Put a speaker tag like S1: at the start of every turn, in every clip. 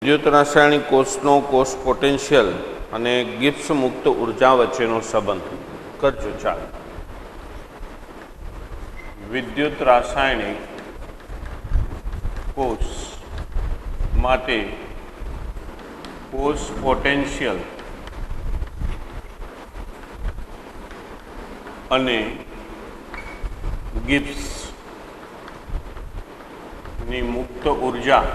S1: વિદ્યુત રાસાયણિક કોષનો કોષ પોટેન્શિયલ અને ગિબ્સ મુક્ત ઉર્જા વચ્ચેનો સંબંધ કરજો. ચાલો, વિદ્યુત રાસાયણિક કોષ માટે કોષ પોટેન્શિયલ અને ગિબ્સ ની મુક્ત ઉર્જા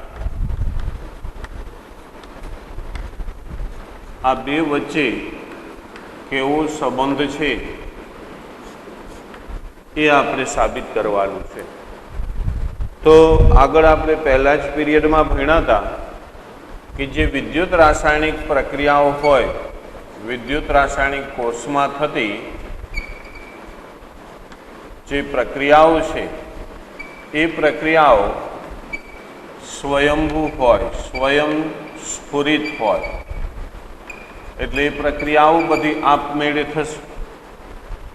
S1: આ બે વચ્ચે કેવો સંબંધ છે એ આપણે સાબિત કરવાનું છે. તો આગળ આપણે પહેલા જ પીરિયડમાં ભણ્યા હતા કે જે વિદ્યુત રાસાયણિક પ્રક્રિયાઓ હોય, વિદ્યુત રાસાયણિક કોષમાં થતી જે પ્રક્રિયાઓ છે એ પ્રક્રિયાઓ સ્વયંભૂ હોય, સ્વયં સ્ફુરિત હોય. એટલે એ પ્રક્રિયાઓ બધી આપમેળે થશે.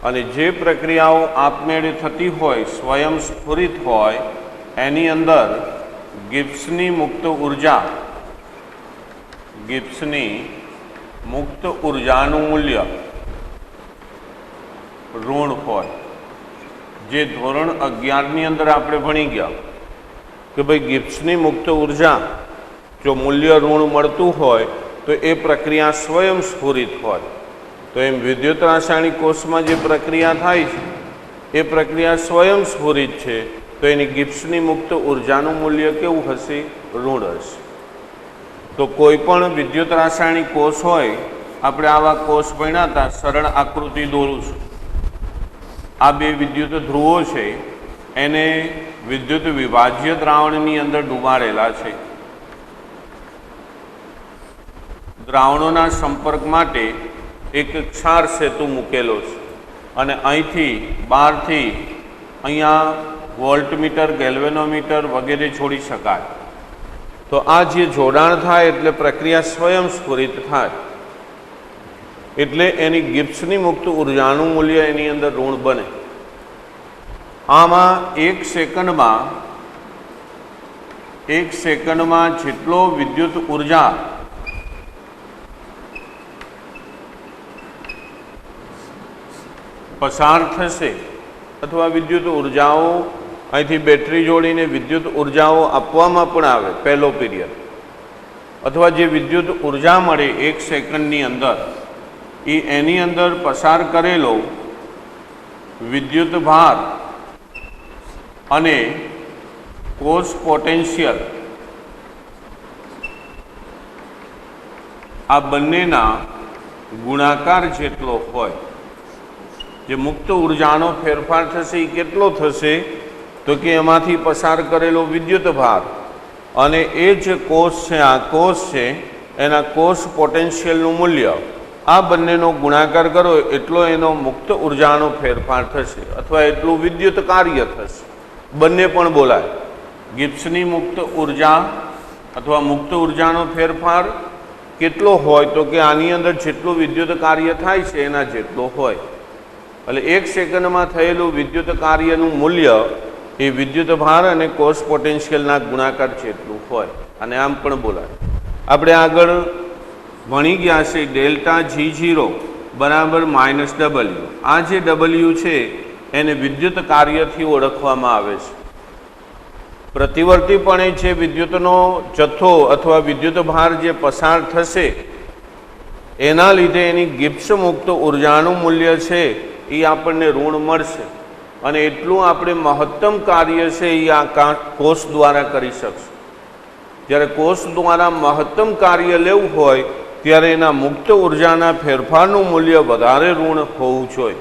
S1: અને જે પ્રક્રિયાઓ આપમેળે થતી હોય, સ્વયં સ્ફુરિત હોય, એની અંદર ગિબ્સની મુક્ત ઉર્જા, ગિબ્સની મુક્ત ઉર્જાનું મૂલ્ય ઋણ હોય. જે ધોરણ 11ની અંદર આપણે ભણી ગયા કે ભાઈ ગિબ્સની મુક્ત ઉર્જા જો મૂલ્ય ઋણ મળતું હોય તો એ પ્રક્રિયા સ્વયં સ્ફુરિત હોય. તો એમ વિદ્યુત રાસાયણિક કોષમાં જે પ્રક્રિયા થાય છે એ પ્રક્રિયા સ્વયં સ્ફુરિત છે, તો એની ગિબ્સની મુક્ત ઉર્જાનું મૂલ્ય કેવું હશે? ઋણ હશે. તો કોઈ પણ વિદ્યુત રાસાયણિક કોષ હોય, આપણે આવા કોષ ભણ્યા હતા. સરળ આકૃતિ દોરું છું. આ બે વિદ્યુત ધ્રુવો છે, એને વિદ્યુત વિભાજ્ય દ્રાવણની અંદર ડુબાડેલા છે. દ્રાવણોના સંપર્ક માટે એક ક્ષાર સેતુ મૂકેલો છે અને અહીંથી બહારથી અહીંયા વોલ્ટમીટર, ગેલ્વેનોમીટર વગેરે છોડી શકાય. તો આ જે જોડાણ થાય એટલે પ્રક્રિયા સ્વયં સ્ફુરિત થાય. એટલે એની ગિબ્સની મુક્ત ઉર્જાનું મૂલ્ય એની અંદર ઋણ બને. આમાં એક સેકન્ડમાં જેટલો વિદ્યુત ઉર્જા પસાર થશે અથવા વિદ્યુત ઉર્જાઓ અહીંથી બેટરી જોડીને વિદ્યુત ઉર્જાઓ આપવામાં પણ આવે પહેલો પીરિયડ, અથવા જે વિદ્યુત ઉર્જા મળે એક સેકન્ડની અંદર, એ એની અંદર પસાર કરેલો વિદ્યુત ભાર અને કોષ પોટેન્શિયલ આ બંનેના ગુણાકાર જેટલો હોય. જે મુક્ત ઉર્જાનો ફેરફાર થશે એ કેટલો થશે? તો કે એમાંથી પસાર કરેલો વિદ્યુત ભાર અને એ જે કોષ છે, આ કોષ છે, એના કોષ પોટેન્શિયલનું મૂલ્ય, આ બંનેનો ગુણાકાર કરો એટલો એનો મુક્ત ઉર્જાનો ફેરફાર થશે અથવા એટલું વિદ્યુત કાર્ય થશે. બંને પણ બોલાય. ગિબ્સની મુક્ત ઉર્જા અથવા મુક્ત ઉર્જાનો ફેરફાર કેટલો હોય? તો કે આની અંદર જેટલું વિદ્યુત કાર્ય થાય છે એના જેટલો હોય. એટલે એક સેકન્ડમાં થયેલું વિદ્યુત કાર્યનું મૂલ્ય એ વિદ્યુત ભાર અને કોષ પોટેન્શિયલના ગુણાકાર જેટલું હોય. અને આમ પણ બોલાય. આપણે આગળ ભણી ગયા છે ડેલ્ટા G0 બરાબર -W. આ જે W છે એને વિદ્યુત કાર્યથી ઓળખવામાં આવે છે. પ્રતિવર્તીપણે જે વિદ્યુતનો જથ્થો અથવા વિદ્યુત ભાર જે પસાર થશે એના લીધે એની ગિબ્સ મુક્ત ઉર્જાનું મૂલ્ય છે એ આપણને ઋણ મળશે. અને એટલું આપણે મહત્તમ કાર્ય છે એ આ કોષ દ્વારા કરી શકશું. જ્યારે કોષ દ્વારા મહત્તમ કાર્ય લેવું હોય ત્યારે એના મુક્ત ઉર્જાના ફેરફારનું મૂલ્ય વધારે ઋણ હોવું જોઈએ,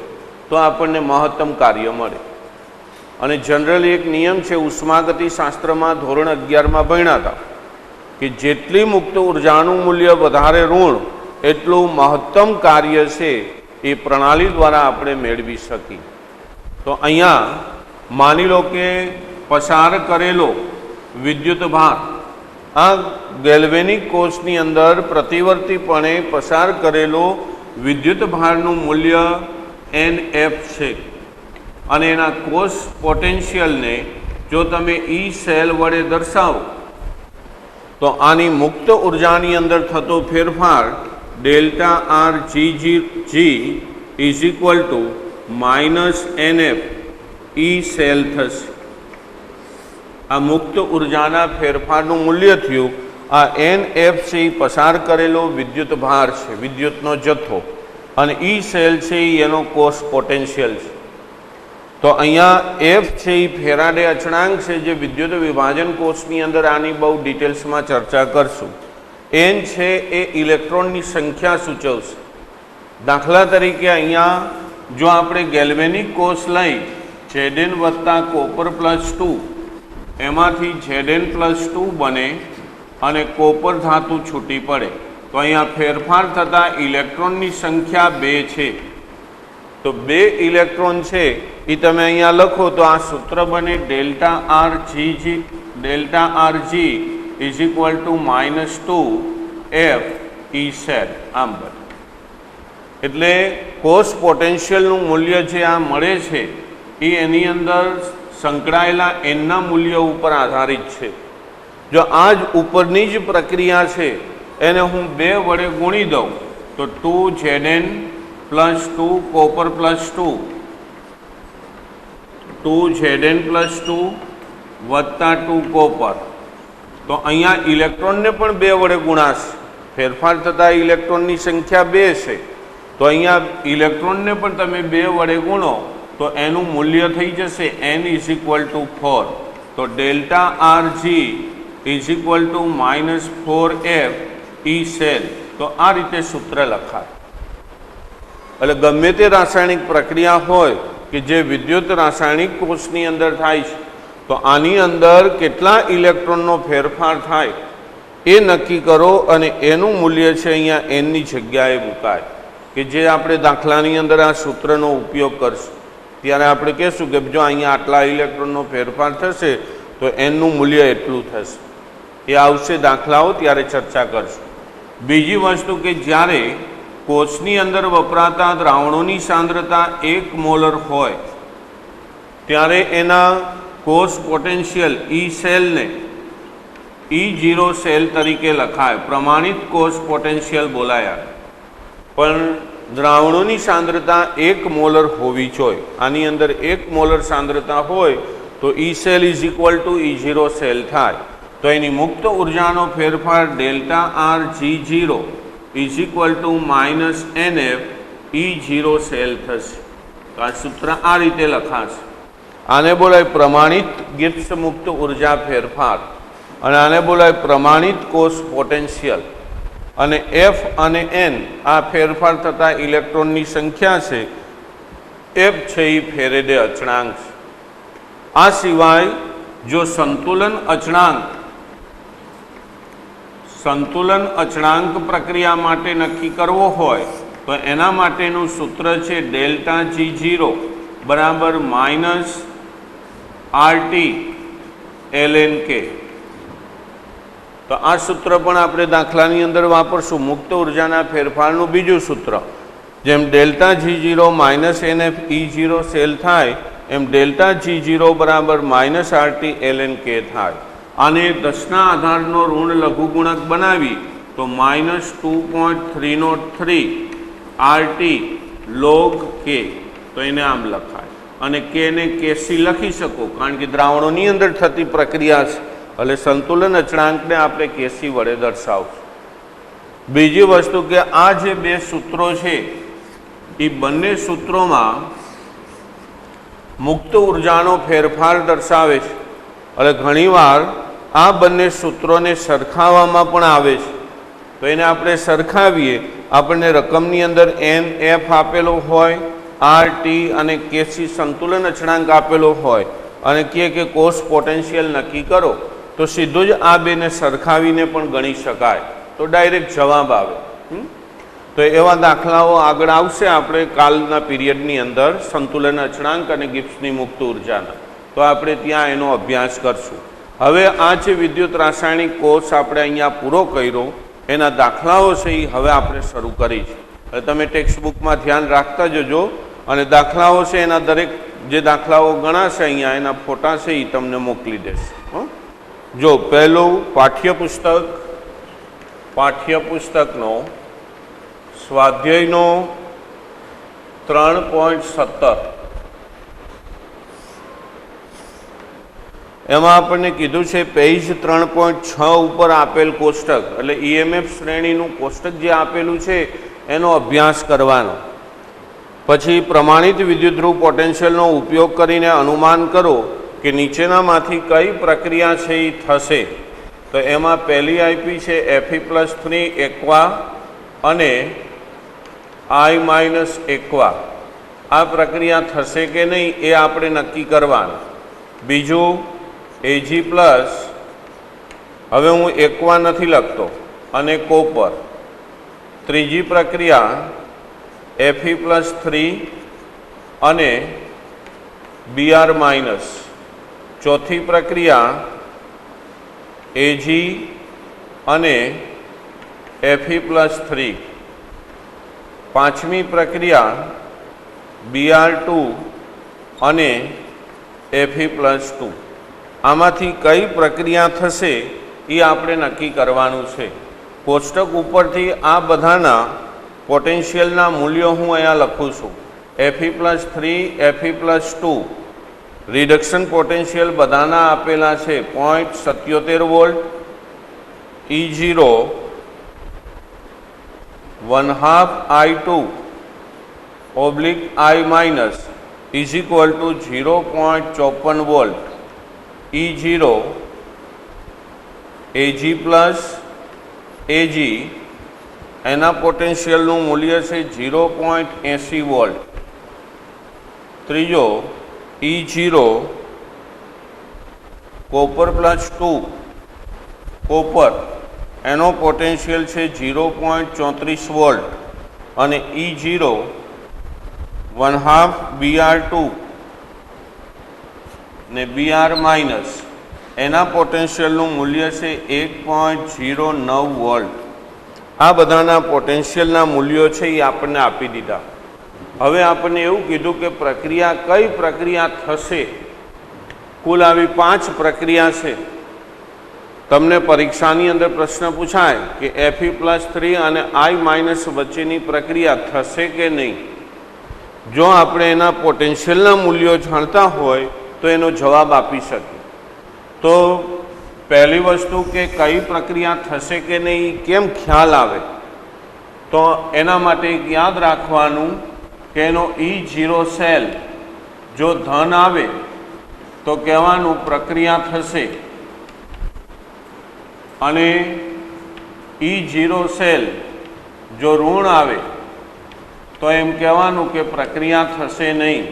S1: તો આપણને મહત્તમ કાર્ય મળે. અને જનરલી એક નિયમ છે, ઉષ્માગતિ શાસ્ત્રમાં ધોરણ 11માં ભણ્યા હતા કે જેટલી મુક્ત ઉર્જાનું મૂલ્ય વધારે ઋણ એટલું મહત્તમ કાર્ય છે એ પ્રણાલી દ્વારા આપણે મેળવી શકીએ. તો અહીંયા માની લો કે પસાર કરેલો વિદ્યુત ભાર, આ ગેલ્વેનિક કોષની અંદર પ્રતિવર્તીપણે પસાર કરેલો વિદ્યુત ભારનું મૂલ્ય NF છે. અને એના કોષ પોટેન્શિયલને જો તમે E સેલ વડે દર્શાવો તો આની મુક્ત ઉર્જાની અંદર થતો ફેરફાર delta r G is equal to -NF E cell થશે. આ મુક્ત ઉર્જાના ફેરફારનું મૂલ્ય થયું. આ NF છે એ પસાર કરેલો વિદ્યુત ભાર છે, વિદ્યુતનો જથ્થો, અને ઈ સેલ છે એ એનો કોષ પોટેન્શિયલ છે. તો અહીંયા F છે એ ફેરાડે અચળાંક છે, જે વિદ્યુત વિભાજન કોષની અંદર આની બહુ ડિટેલ્સમાં ચર્ચા કરશું. N છે એ ઇલેક્ટ્રોનની સંખ્યા સૂચવશે. દાખલા તરીકે અહીંયા જો આપણે ગેલ્વેનિક કોષ લઈ Zn વત્તા કોપર +2, એમાંથી Zn +2 બને અને કોપર ધાતુ છૂટી પડે, તો અહીંયા ફેરફાર થતાં ઇલેક્ટ્રોનની સંખ્યા 2 છે. તો 2 ઇલેક્ટ્રોન છે એ તમે અહીંયા લખો તો આ સૂત્ર બને delta r G is equal to -2F E cell. આમ બને. એટલે કોષ પોટેન્શિયલનું મૂલ્ય જે આ મળે છે એ એની અંદર સંકળાયેલા એનના મૂલ્ય ઉપર આધારિત છે. જો આ જ ઉપરની જ પ્રક્રિયા છે એને હું 2 વડે ગુણી દઉં તો 2Zn +2 કોપર +2, 2Zn +2 વત્તા 2 કોપર, તો અહીંયા ઇલેક્ટ્રોનને પણ 2 વડે ગુણાશે. ફેરફાર થતાં ઇલેક્ટ્રોનની સંખ્યા 2 છે, તો અહીંયા ઇલેક્ટ્રોનને પણ તમે 2 વડે ગુણો તો એનું મૂલ્ય થઈ જશે N = 4. તો delta r G is equal to -4F E cell. તો આ રીતે સૂત્ર લખાય. એટલે ગમે તે રાસાયણિક પ્રક્રિયા હોય કે જે વિદ્યુત રાસાયણિક કોષની અંદર થાય છે, તો આની અંદર કેટલા ઇલેક્ટ્રોનનો ફેરફાર થાય એ નક્કી કરો અને એનું મૂલ્ય છે અહીંયા એનની જગ્યાએ મુકાય. કે જે આપણે દાખલાની અંદર આ સૂત્રનો ઉપયોગ કરશું ત્યારે આપણે કહેશું કે જો અહીંયા આટલા ઇલેક્ટ્રોનનો ફેરફાર થશે તો એનનું મૂલ્ય એટલું થશે. એ આવશે દાખલાઓ ત્યારે ચર્ચા કરશું. બીજી વસ્તુ કે જ્યારે કોષની અંદર વપરાતા દ્રાવણોની સાંદ્રતા 1 મોલર હોય ત્યારે એના કોષ પોટેન્શિયલ ઈ સેલને E0 સેલ તરીકે લખાય. પ્રમાણિત કોષ પોટેન્શિયલ બોલાયા. પણ દ્રાવણોની સાંદ્રતા 1 મોલર હોવી જોઈએ. આની અંદર 1 મોલર સાંદ્રતા હોય તો E cell is equal to E0 cell થાય. તો એની મુક્ત ઉર્જાનો ફેરફાર delta R G0 is equal to -NF E0 cell થશે. તો આ સૂત્ર આ રીતે લખાશે. આને બોલાય પ્રમાણિત ગિબ્સ મુક્ત ઉર્જા ફેરફાર, અને આને બોલાય પ્રમાણિત કોષ પોટેન્શિયલ. અને F અને N આ ફેરફાર થતા ઇલેક્ટ્રોનની સંખ્યા છે. F છે એ ફેરેડે અચળાંક છે. આ સિવાય જો સંતુલન અચળાંક પ્રક્રિયા માટે નક્કી કરવો હોય તો એના માટેનું સૂત્ર છે ડેલ્ટા G0 બરાબર -RT ln K. તો આ સૂત્ર પણ આપણે દાખલાની અંદર વાપરશું. મુક્ત ઉર્જાના ફેરફારનું બીજું સૂત્ર. જેમ delta G0 -NF E0 cell થાય એમ ડેલ્ટા G0 બરાબર -RT ln K થાય. આને 10ના આધારનો ઋણ લઘુગુણક બનાવી તો -2.303 RT log K. તો એને આમ લખાય. અને K ને KC લખી શકો કારણ કે દ્રાવણોની અંદર થતી પ્રક્રિયા છે. એટલે સંતુલન અચળાંકને આપણે KC વડે દર્શાવશું. બીજી વસ્તુ કે આ જે 2 સૂત્રો છે એ બંને સૂત્રોમાં મુક્ત ઉર્જાનો ફેરફાર દર્શાવે છે. એટલે ઘણીવાર આ બંને સૂત્રોને સરખાવવામાં પણ આવે છે. તો એને આપણે સરખાવીએ, આપણને રકમની અંદર NF આપેલો હોય, RT અને KC સંતુલન અચળાંક આપેલો હોય અને કે કોષ પોટેન્શિયલ નક્કી કરો તો સીધું જ આ બેને સરખાવીને પણ ગણી શકાય. તો ડાયરેક્ટ જવાબ આવે. તો એવા દાખલાઓ આગળ આવશે આપણે કાલના પીરિયડની અંદર સંતુલન અચળાંક અને ગિબ્સની મુક્ત ઉર્જાના. તો આપણે ત્યાં એનો અભ્યાસ કરશું. હવે આ જે વિદ્યુત રાસાયણિક કોર્સ આપણે અહીંયા પૂરો કર્યો એના દાખલાઓ છે એ હવે આપણે શરૂ કરીશું. હવે તમે ટેક્સ્ટબુકમાં ધ્યાન રાખતા જજો અને દાખલાઓ છે એના દરેક જે દાખલાઓ ગણાશે અહીંયા એના ફોટા છે એ તમને મોકલી દેશે. જો પહેલું પાઠ્યપુસ્તકનો સ્વાધ્યાયનો 3.17 એમાં આપણને કીધું છે પેજ 3.6 ઉપર આપેલ કોષ્ટક એટલે EMF શ્રેણીનું કોષ્ટક જે આપેલું છે એનો અભ્યાસ કરવાનો. પછી પ્રમાણિત વિદ્યુતધ્રુવ પોટેન્શિયલનો ઉપયોગ કરીને અનુમાન કરો કે નીચેનામાંથી કઈ પ્રક્રિયા છે એ થશે. તો એમાં પહેલી આપી છે Fe+3 એક્વા અને I- એક્વા. આ પ્રક્રિયા થશે કે નહીં એ આપણે નક્કી કરવાનું. બીજું Ag+, હવે હું એક્વા નથી લખતો, અને કોપર. ત્રીજી પ્રક્રિયા Fe+3 અને Br-. ચોથી પ્રક્રિયા Ag અને Fe+3. પાંચમી પ્રક્રિયા Br2 અને Fe+2. આમાંથી કઈ પ્રક્રિયા થશે એ આપણે નક્કી કરવાનું છે. કોષ્ટક ઉપરથી આ બધાના પોટેન્શિયલના મૂલ્યો હું અહીંયા લખું છું. Fe+3, Fe+2 રિડક્શન પોટેન્શિયલ બધાના આપેલા છે 0.77 volt. E0 1/2I2/I- is equal to 0.54 volt. E0 Ag+ Ag એના પોટેન્શિયલનું મૂલ્ય છે 0.80 વોલ્ટ. ત્રીજો E0 કોપર+2 કોપર એનો પોટેન્શિયલ છે 0.34 વોલ્ટ અને E0 1/2 Br2 ને Br- એના પોટેન્શિયલનું મૂલ્ય છે 1.09 વોલ્ટ. આ બધાના પોટેન્શિયલના મૂલ્યો છે એ આપણને આપી દીધા. હવે આપણને એવું કીધું કે કઈ પ્રક્રિયા થશે. કુલ આવી 5 પ્રક્રિયા છે. તમને પરીક્ષાની અંદર પ્રશ્ન પૂછાય કે Fe+3 અને I- વચ્ચેની પ્રક્રિયા થશે કે નહીં. જો આપણે એના પોટેન્શિયલના મૂલ્યો જાણતા હોય તો એનો જવાબ આપી શકીએ. તો પહેલી વસ્તુ કે કઈ પ્રક્રિયા થશે કે નહીં કેમ ખ્યાલ આવે, તો એના માટે યાદ રાખવાનું કે એનો E0 સેલ જો ધન આવે તો કહેવાનું પ્રક્રિયા થશે, અને E0 સેલ જો ઋણ આવે તો એમ કહેવાનું કે પ્રક્રિયા થશે નહીં.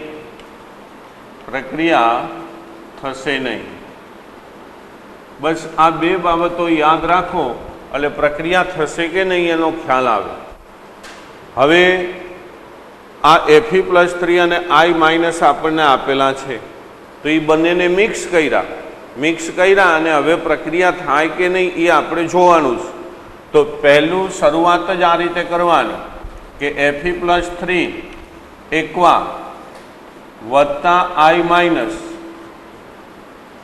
S1: બસ આ બે બાબતો યાદ રાખો એટલે પ્રક્રિયા થશે કે નહીં એનો ખ્યાલ આવે. હવે આ Fe+3 અને I- આપણને આપેલા છે, તો એ બંનેને મિક્સ કર્યા અને હવે પ્રક્રિયા થાય કે નહીં એ આપણે જોવાનું છે. તો પહેલું શરૂઆત જ આ રીતે કરવાની કે Fe+3 એક્વા વત્તા I-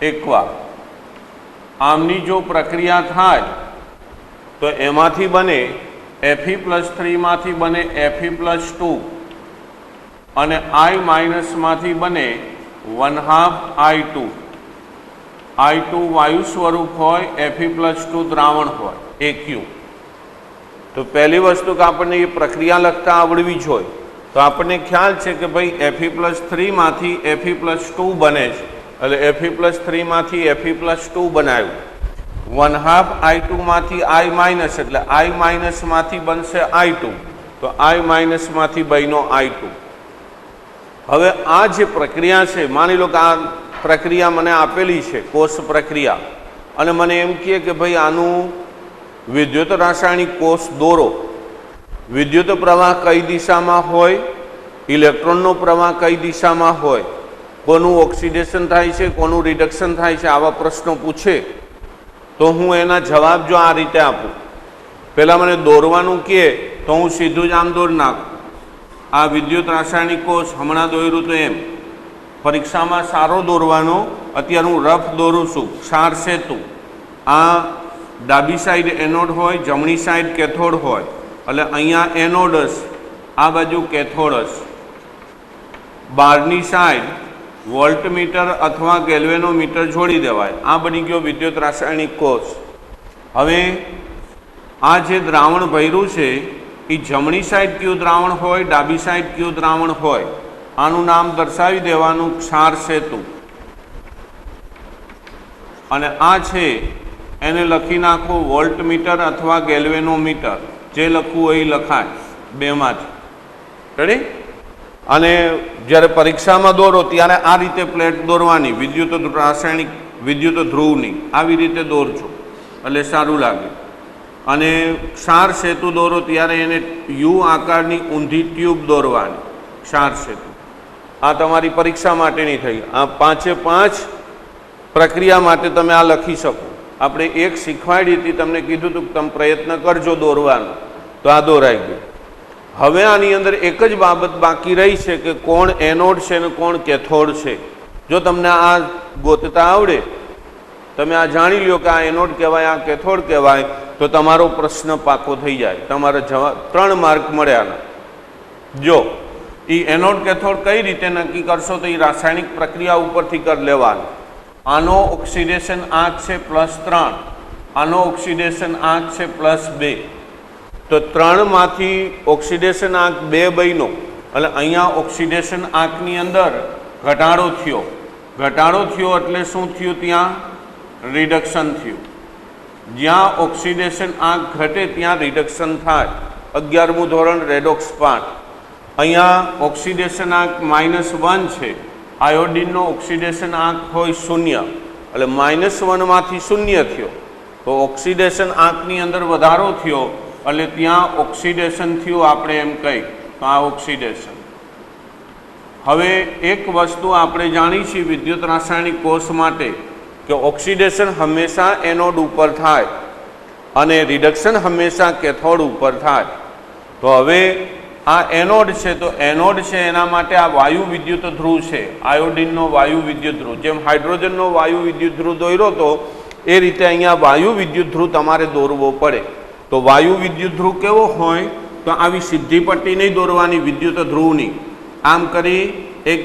S1: એક્વા. આમની જો પ્રક્રિયા થાય તો એમાંથી બને Fe+3 માંથી બને Fe+2 અને I- માંથી બને 1/2I2. I2 વાયુ સ્વરૂપ હોય, Fe+2 દ્રાવણ હોય, AQ. તો પહેલી વસ્તુ કે આપણને એ પ્રક્રિયા લખતા આવડવી જોઈએ. તો આપણને ખ્યાલ છે કે ભાઈ Fe+3 માંથી Fe+2 બને છે, એટલે Fe+3 માંથી Fe+2 બનાવ્યું. 1/2I2 માંથી I- એટલે I- માંથી બનશે I2, તો I- માંથી બન્યો I2. હવે આ જે પ્રક્રિયા છે, માની લો કે આ પ્રક્રિયા મને આપેલી છે કોષ પ્રક્રિયા, અને મને એમ કહે કે ભાઈ આનું વિદ્યુત રાસાયણિક કોષ દોરો. વિદ્યુત પ્રવાહ કઈ દિશામાં હોય, ઇલેક્ટ્રોનનો પ્રવાહ કઈ દિશામાં હોય, કોનું ઓક્સિડેશન થાય છે, કોનું રિડક્શન થાય છે, આવા પ્રશ્નો પૂછે તો હું એના જવાબ જો આ રીતે આપું. પહેલાં મને દોરવાનું કહે તો હું સીધું જ આમ દોરી નાખું. આ વિદ્યુત રાસાયણિક કોષ હમણાં દોર્યું તો એમ. પરીક્ષામાં સારો દોરવાનો, અત્યારે હું રફ દોરું છું, ક્ષાર સેતુ આ ડાબી સાઈડ એનોડ હોય, જમણી સાઈડ કેથોડ હોય, એટલે અહીંયા એનોડ હશે, આ બાજુ કેથોડ હશે. બહારની સાઈડ વોલ્ટમીટર અથવા ગેલ્વેનોમીટર જોડી દેવાય. આ બની ગયો વિદ્યુત રાસાયણિક કોષ. હવે આ જે દ્રાવણ ભર્યું છે એ જમણી સાઈડ કયું દ્રાવણ હોય, ડાબી સાઈડ કયું દ્રાવણ હોય, આનું નામ દર્શાવી દેવાનું ક્ષાર સેતુ. અને આ છે એને લખી નાખો વોલ્ટમીટર અથવા ગેલ્વેનોમીટર, જે લખવું હોય એ લખાય બેમાંથી. રેડી? અને જ્યારે પરીક્ષામાં દોરો ત્યારે આ રીતે પ્લેટ દોરવાની, વિદ્યુત રાસાયણિક વિદ્યુત ધ્રુવની આવી રીતે દોરજો એટલે સારું લાગે. અને ક્ષાર સેતુ દોરો ત્યારે એને યુ આકારની ઊંધી ટ્યુબ દોરવાની, ક્ષાર સેતુ. આ તમારી પરીક્ષા માટેની થઈ. આ 5 પ્રક્રિયા માટે તમે આ લખી શકો. આપણે એક શીખવાડી હતી, તમને કીધું હતું કે તમે પ્રયત્ન કરજો દોરવાનો, તો આ દોરાઈ ગયું. હવે આની અંદર એક જ બાબત બાકી રહી છે કે કોણ એનોડ છે ને કોણ કેથોડ છે. જો તમને આ ગોતતા આવડે, તમે આ જાણી લો કે આ એનોડ કહેવાય, આ કેથોડ કહેવાય, તો તમારો પ્રશ્ન પાકો થઈ જાય. તમારા જવાબ 3 માર્ક મળ્યા. જો એ એનોડ કેથોડ કઈ રીતે નક્કી કરશો તો એ રાસાયણિક પ્રક્રિયા ઉપરથી કરી લેવાનું. આનો ઓક્સિડેશન આંક છે +3, આનો ઓક્સિડેશન આંક છે +2, તો 3માંથી ઓક્સિડેશન આંક 2 બન્યો એટલે અહીંયા ઓક્સિડેશન આંકની અંદર ઘટાડો થયો. ઘટાડો થયો એટલે શું થયું? ત્યાં રિડક્શન થયું. જ્યાં ઓક્સિડેશન આંક ઘટે ત્યાં રિડક્શન થાય. 11મું ધોરણ રેડોક્સ પાઠ. અહીંયા ઓક્સિડેશન આંક -1 છે. આયોડિનનો ઓક્સિડેશન આંક હોય 0 એટલે -1માંથી 0 થયો, તો ઓક્સિડેશન આંકની અંદર વધારો થયો એટલે ત્યાં ઓક્સિડેશન થયું, આપણે એમ કહી તો આ ઓક્સિડેશન. હવે એક વસ્તુ આપણે જાણી છીએ વિદ્યુત રાસાયણિક કોષ માટે કે ઓક્સિડેશન હંમેશા એનોડ ઉપર થાય અને રિડક્શન હંમેશા કેથોડ ઉપર થાય. તો હવે આ એનોડ છે, તો એનોડ છે એના માટે આ વાયુ વિદ્યુત ધ્રુવ છે, આયોડિનનો વાયુ વિદ્યુત ધ્રુવ. જેમ હાઇડ્રોજનનો વાયુ વિદ્યુત ધ્રુવ દોર્યો તો એ રીતે અહીંયા વાયુ વિદ્યુત ધ્રુવ તમારે દોરવો પડે. તો વાયુ વિદ્યુત ધ્રુવ કેવો હોય? તો આવી સીધી પટ્ટી નહીં દોરવાની વિદ્યુત ધ્રુવની. આમ કરી એક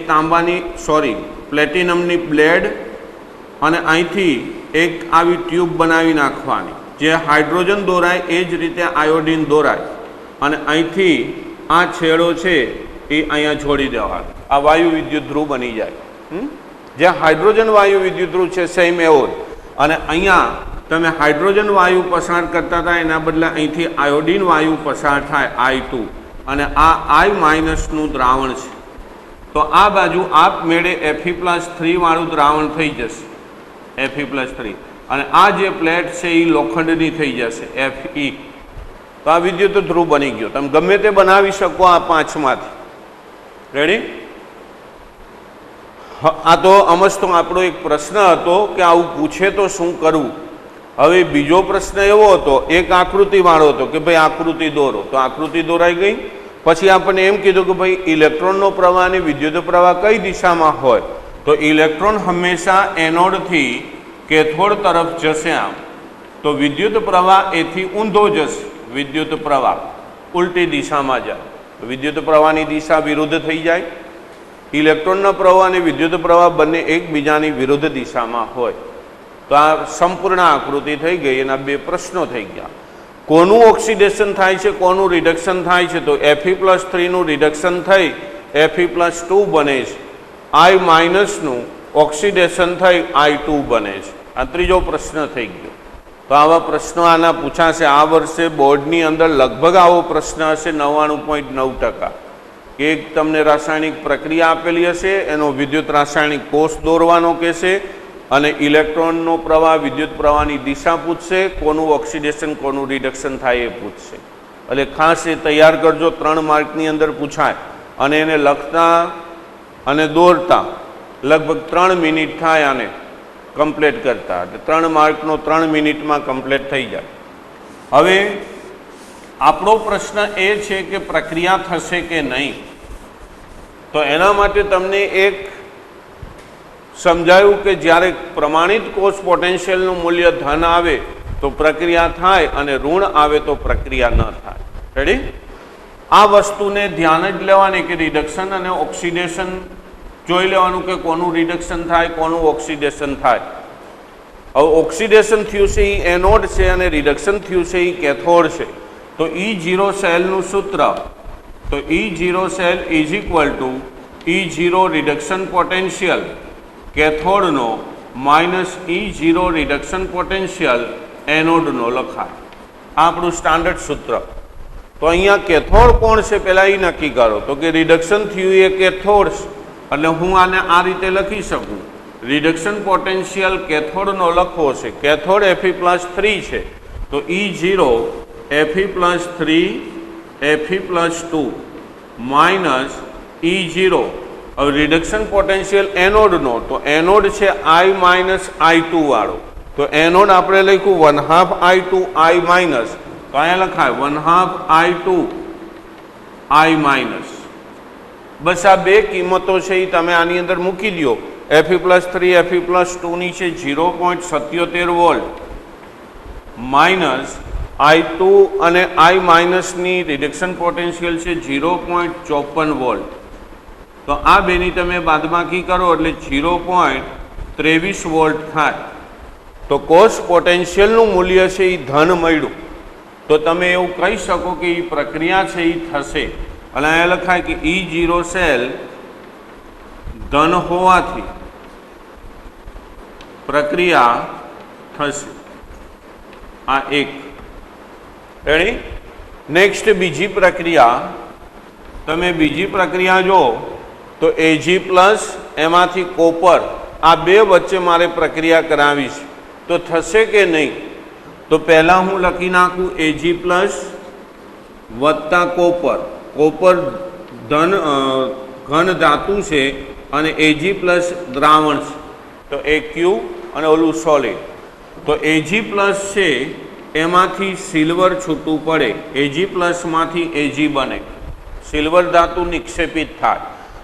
S1: પ્લેટિનમની બ્લેડ અને અહીંથી એક આવી ટ્યુબ બનાવી નાખવાની. જે હાઇડ્રોજન દોરાય એ જ રીતે આયોડિન દોરાય અને અહીંથી આ છેડો છે એ અહીંયા જોડી દેવાનો. આ વાયુ વિદ્યુત ધ્રુવ બની જાય. જે હાઇડ્રોજન વાયુ વિદ્યુત ધ્રુવ છે સેમ એવો જ. અને અહીંયા તમે હાઇડ્રોજન વાયુ પસાર કરતા હતા એના બદલે અહીંથી આયોડિન વાયુ પસાર થાય I2 અને આ I- નું દ્રાવણ છે. તો આ બાજુ આપમેળે Fe+3 વાળું દ્રાવણ થઈ જશે, Fe+3. અને આ જે પ્લેટ છે એ લોખંડની થઈ જશે, Fe. તો આ વિદ્યુત ધ્રુવ બની ગયો. તમે ગમે તે બનાવી શકો આ 5માંથી. રેડી? આ તો અમસ્તો આપણો એક પ્રશ્ન હતો કે આવું પૂછે તો શું કરવું. હવે બીજો પ્રશ્ન એવો હતો, એક આકૃતિ વાળો હતો કે ભાઈ આકૃતિ દોરો. તો આકૃતિ દોરાઈ ગઈ. પછી આપણને એમ કીધું કે ભાઈ ઇલેક્ટ્રોનનો પ્રવાહ અને વિદ્યુત પ્રવાહ કઈ દિશામાં હોય? તો ઇલેક્ટ્રોન હંમેશા એનોડથી કેથોડ તરફ જશે આમ, તો વિદ્યુત પ્રવાહ એથી ઊંધો જશે. વિદ્યુત પ્રવાહ ઉલટી દિશામાં જાય, વિદ્યુત પ્રવાહની દિશા વિરુદ્ધ થઈ જાય. ઇલેક્ટ્રોનના પ્રવાહ અને વિદ્યુત પ્રવાહ બંને એકબીજાની વિરુદ્ધ દિશામાં હોય. તો આ સંપૂર્ણ આકૃતિ થઈ ગઈ. એના 2 પ્રશ્નો થઈ ગયા. કોનું ઓક્સિડેશન થાય છે, કોનું રિડક્શન થાય છે? તો Fe+3 નું રિડક્શન થઈ Fe+2 બને છે. I- નું ઓક્સિડેશન થઈ I2 બને છે. આ ત્રીજો પ્રશ્ન થઈ ગયો. તો આવા પ્રશ્નો આના પૂછાશે. આ વર્ષે બોર્ડની અંદર લગભગ આવો પ્રશ્ન હશે 99.9%. એક તમને રાસાયણિક પ્રક્રિયા આપેલી હશે, એનો વિદ્યુત રાસાયણિક કોષ દોરવાનો કહેશે અને ઇલેક્ટ્રોનનો પ્રવાહ વિદ્યુત પ્રવાહની દિશા પૂછશે, કોનું ઓક્સિડેશન કોનું રિડક્શન થાય એ પૂછશે. એટલે ખાસ એ તૈયાર કરજો. 3 માર્કની અંદર પૂછાય અને એને લખતા અને દોરતા લગભગ 3 મિનિટ થાય આને કમ્પ્લીટ કરતા. એટલે 3 માર્કનો 3 મિનિટમાં કમ્પ્લીટ થઈ જાય. હવે આપણો પ્રશ્ન એ છે કે પ્રક્રિયા થશે કે નહીં. તો એના માટે તમને એક समझाયું कि જ્યારે प्रमाणित कोष पोटेंशियलનું मूल्य धन आवे तो प्रक्रिया थाय अने ऋण आवे तो प्रक्रिया न थाय। रेडी? आ वस्तुने ध्यान ज लेवानी कि रिडक्शन अने ऑक्सिडेशन जोई लेवानुं कि कोनुं रिडक्शन थाय कोनुं ऑक्सिडेशन थाय। अब ऑक्सिडेशन थयुं छे ई एनोड छे अने रिडक्शन थयुं छे ई कैथोड छे। तो E0 सेलनुं सूत्र तो E0 cell is equal to E0 reduction potential cathode नो minus E0 reduction potential anode नो लखाय। आपणुं स्टांडर्ड सूत्र। तो अहींया कैथोड कोण छे पहेला ई नक्की करो। तो कि रिडक्शन थयुं ए कैथोड एटले हूँ आने आ रीते लखी सकूँ। रिडक्शन पोटेंशियल कैथोड नो लखवो छे। कैथोड Fe+3 छे तो E0 Fe+3 Fe+2 minus E0। अब रिडक्शन पोटेंशियल एनोड नो तो एनोड है I-I2 वाळो। तो एनोड आपणे लख्युं 1/2 I2 I-। तो अहींया लखाय 1/2 I2 I-। बस आ बे किंमतो छे तमे आनी अंदर मूकी दो। Fe+3 Fe+2 नी छे 0.77 वोल्ट माइनस I2 અને I- ની रिडक्शन पोटेंशियल છે 0.54 वोल्ट। तो आ बेनी तमे बादबाकी करो એટલે 0.23 वोल्ट थाय। तो कोष पोटेंशियलનું मूल्य છે એ ધન મળ્યું। तो तमे એવું કહી શકો કે એ પ્રક્રિયા છે એ થશે। અને અહીંયા લખાય કે E0 સેલ ધન હોવાથી પ્રક્રિયા થશે। આ એક। रेडी? नेक्स्ट बीजी प्रक्रिया। तमे बीजी प्रक्रिया जो तो Ag+ एमांथी कोपर आ बे वच्चे मारे प्रक्रिया करावी छे तो थशे के नहीं? तो पहला हूँ लखी नाखूँ Ag+ वत्ता कोपर। कोपर घन धातु छे अने Ag+ द्रावण छे तो AQ अने ओलू सॉलिड। तो Ag+ छे एमांथी सिल्वर छूटू पड़े। Ag+ मांथी Ag बने। सिल्वर धातु निक्षेपित थाय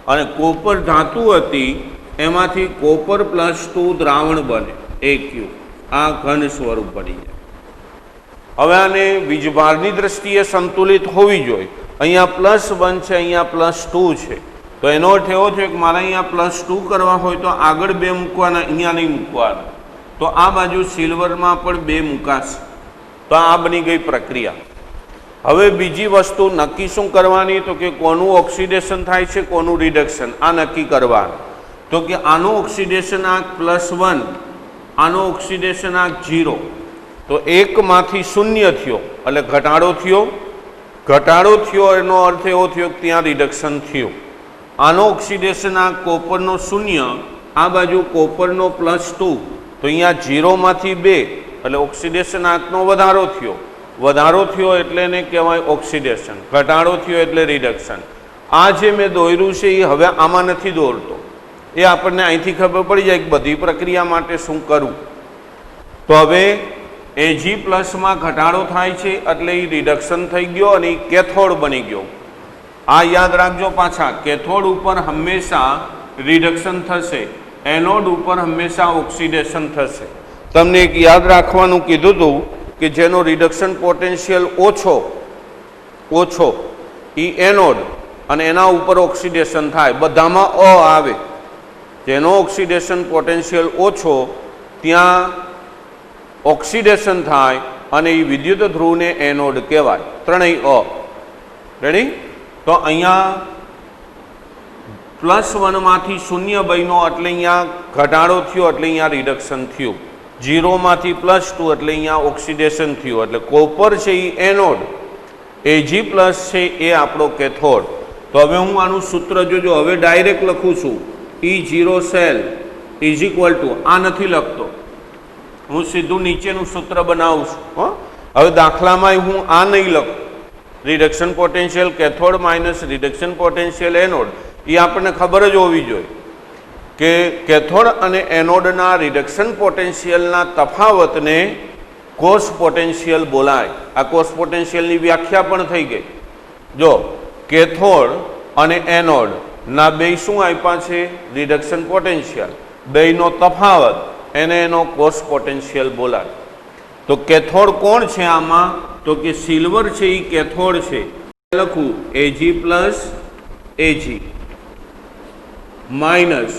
S1: अने कोपर धातु हती एमांथी कोपर+2 द्रावण बने AQ। आ घन स्वरूप पड़ी जाय। हवे आने वीजभारनी दृष्टिए संतुलित होवी जोईए। अहींया +1 छे अहींया +2 छे। तो एनो अर्थ एवो थयो के मारे अहींया +2 करवा होय तो आगळ 2 मूकवाना, अहींया नहीं मूकवाना। तो आ बाजू सिल्वरमां पण 2 मूकाशे। तो आ बनी गई प्रक्रिया। हवे बीजी वस्तु नक्की शुं करवानी? तो कि कोनु ऑक्सिडेशन थाय छे कोनु रिडक्शन आ नक्की करवानुं। तो कि आनो ऑक्सिडेशन आंक +1 आनो ऑक्सिडेशन आंक 0। तो 1 मांथी 0 थयो એટલે ઘટાડો થયો। ઘટાડો થયો એનો અર્થ એવો થયો કે ત્યાં રિડક્શન થયું। આનો ઓક્સિડેશન આંક કોપરનો 0 આ બાજુ કોપરનો +2 તો અહીંયા 0 मांथी 2 એટલે ઓક્સિડેશન આંકનો વધારો થયો। વધારો થયો એટલે એને કહેવાય ઓક્સિડેશન। ઘટાડો થયો એટલે રિડક્શન। આ જે મેં દોર્યું છે એ હવે આમાં નથી દોરતો। એ આપણને અહીંથી ખબર પડી જાય કે બધી પ્રક્રિયા માટે શું કરવું। તો હવે Ag+ માં ઘટાડો થાય છે એટલે એ રિડક્શન થઈ ગયો અને એ કેથોડ બની ગયો। આ યાદ રાખજો પાછા, કેથોડ ઉપર હંમેશા રિડક્શન થશે, એનોડ ઉપર હંમેશા ઓક્સિડેશન થશે। તમને એક યાદ રાખવાનું કીધું હતું કે જેનો રિડક્શન પોટેન્શિયલ ઓછો એ એનોડ અને એના ઉપર ઓક્સિડેશન થાય। બધામાં અ આવે। જેનો ઓક્સિડેશન પોટેન્શિયલ ઓછો ત્યાં ઓક્સિડેશન થાય અને એ વિદ્યુત ધ્રુવને એનોડ કહેવાય। ત્રણેય અ। રેડી? તો અહીંયા +1 मांथी 0 बन्यो એટલે અહીંયા ઘટાડો થયો એટલે અહીંયા રિડક્શન થયું। 0 मांथी +2 એટલે અહીંયા ઓક્સિડેશન થયું। એટલે કોપર છે એ એનોડ, Ag+ છે એ આપણો કેથોડ। તો હવે હું આનું સૂત્ર જોજો। હવે ડાયરેક્ટ લખું છું E0 cell is equal two, આ નથી લખતો, હું સીધું નીચેનું સૂત્ર બનાવું છું। હો, હવે દાખલામાં હું આ નહીં લખું। Reduction potential cathode minus reduction potential anode ये आपने खबर ज होवी जोईए कि कैथोड अने एनोडना रिडक्शन पोटेंशियलना तफावतने कोष पोटेंशियल बोलाय। आ कोष पोटेंशियलनी व्याख्या पण थई गई। जो कैथोड अने एनोड ना बे शुं आप्या छे रिडक्शन पोटेंशियल બેયનો તફાવત એને એનો કોષ પોટેન્શિયલ બોલાય. તો કેથોડ કોણ છે આમાં? તો કે સિલ્વર છે એ કેથોડ છે. લખું Ag plus Ag minus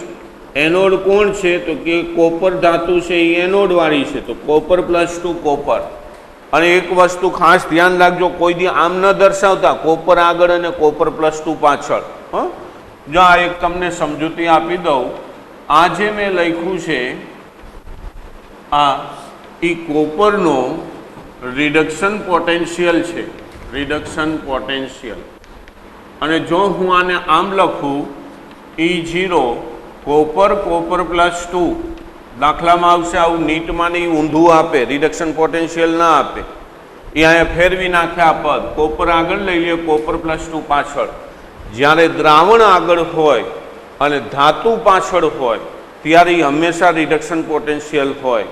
S1: anode કોણ છે? તો કે કોપર ધાતુ છે એ એનોડ વાળી છે, તો કોપર +2 કોપર. અને એક વસ્તુ ખાસ ધ્યાન રાખજો, કોઈ દી આમ ન દર્શાવતા, કોપર આગળ અને કોપર +2 પાછળ. જો આ એક તમને સમજૂતી આપી દઉં, આ જે મેં લખ્યું છે આ એ કોપરનો રિડક્શન પોટેન્શિયલ છે, રિડક્શન પોટેન્શિયલ. અને જો હું આને આમ લખું E0 કોપર કોપર +2, દાખલામાં આવશે આવું નીટમાં ને ઊંધું આપે, રિડક્શન પોટેન્શિયલ ના આપે, એ અહીંયા ફેરવી નાખે આ પદ. કોપર આગળ લઈ લે, કોપર +2 પાછળ. જ્યારે દ્રાવણ આગળ હોય અને ધાતુ પાછળ હોય ત્યારે હંમેશા રિડક્શન પોટેન્શિયલ હોય,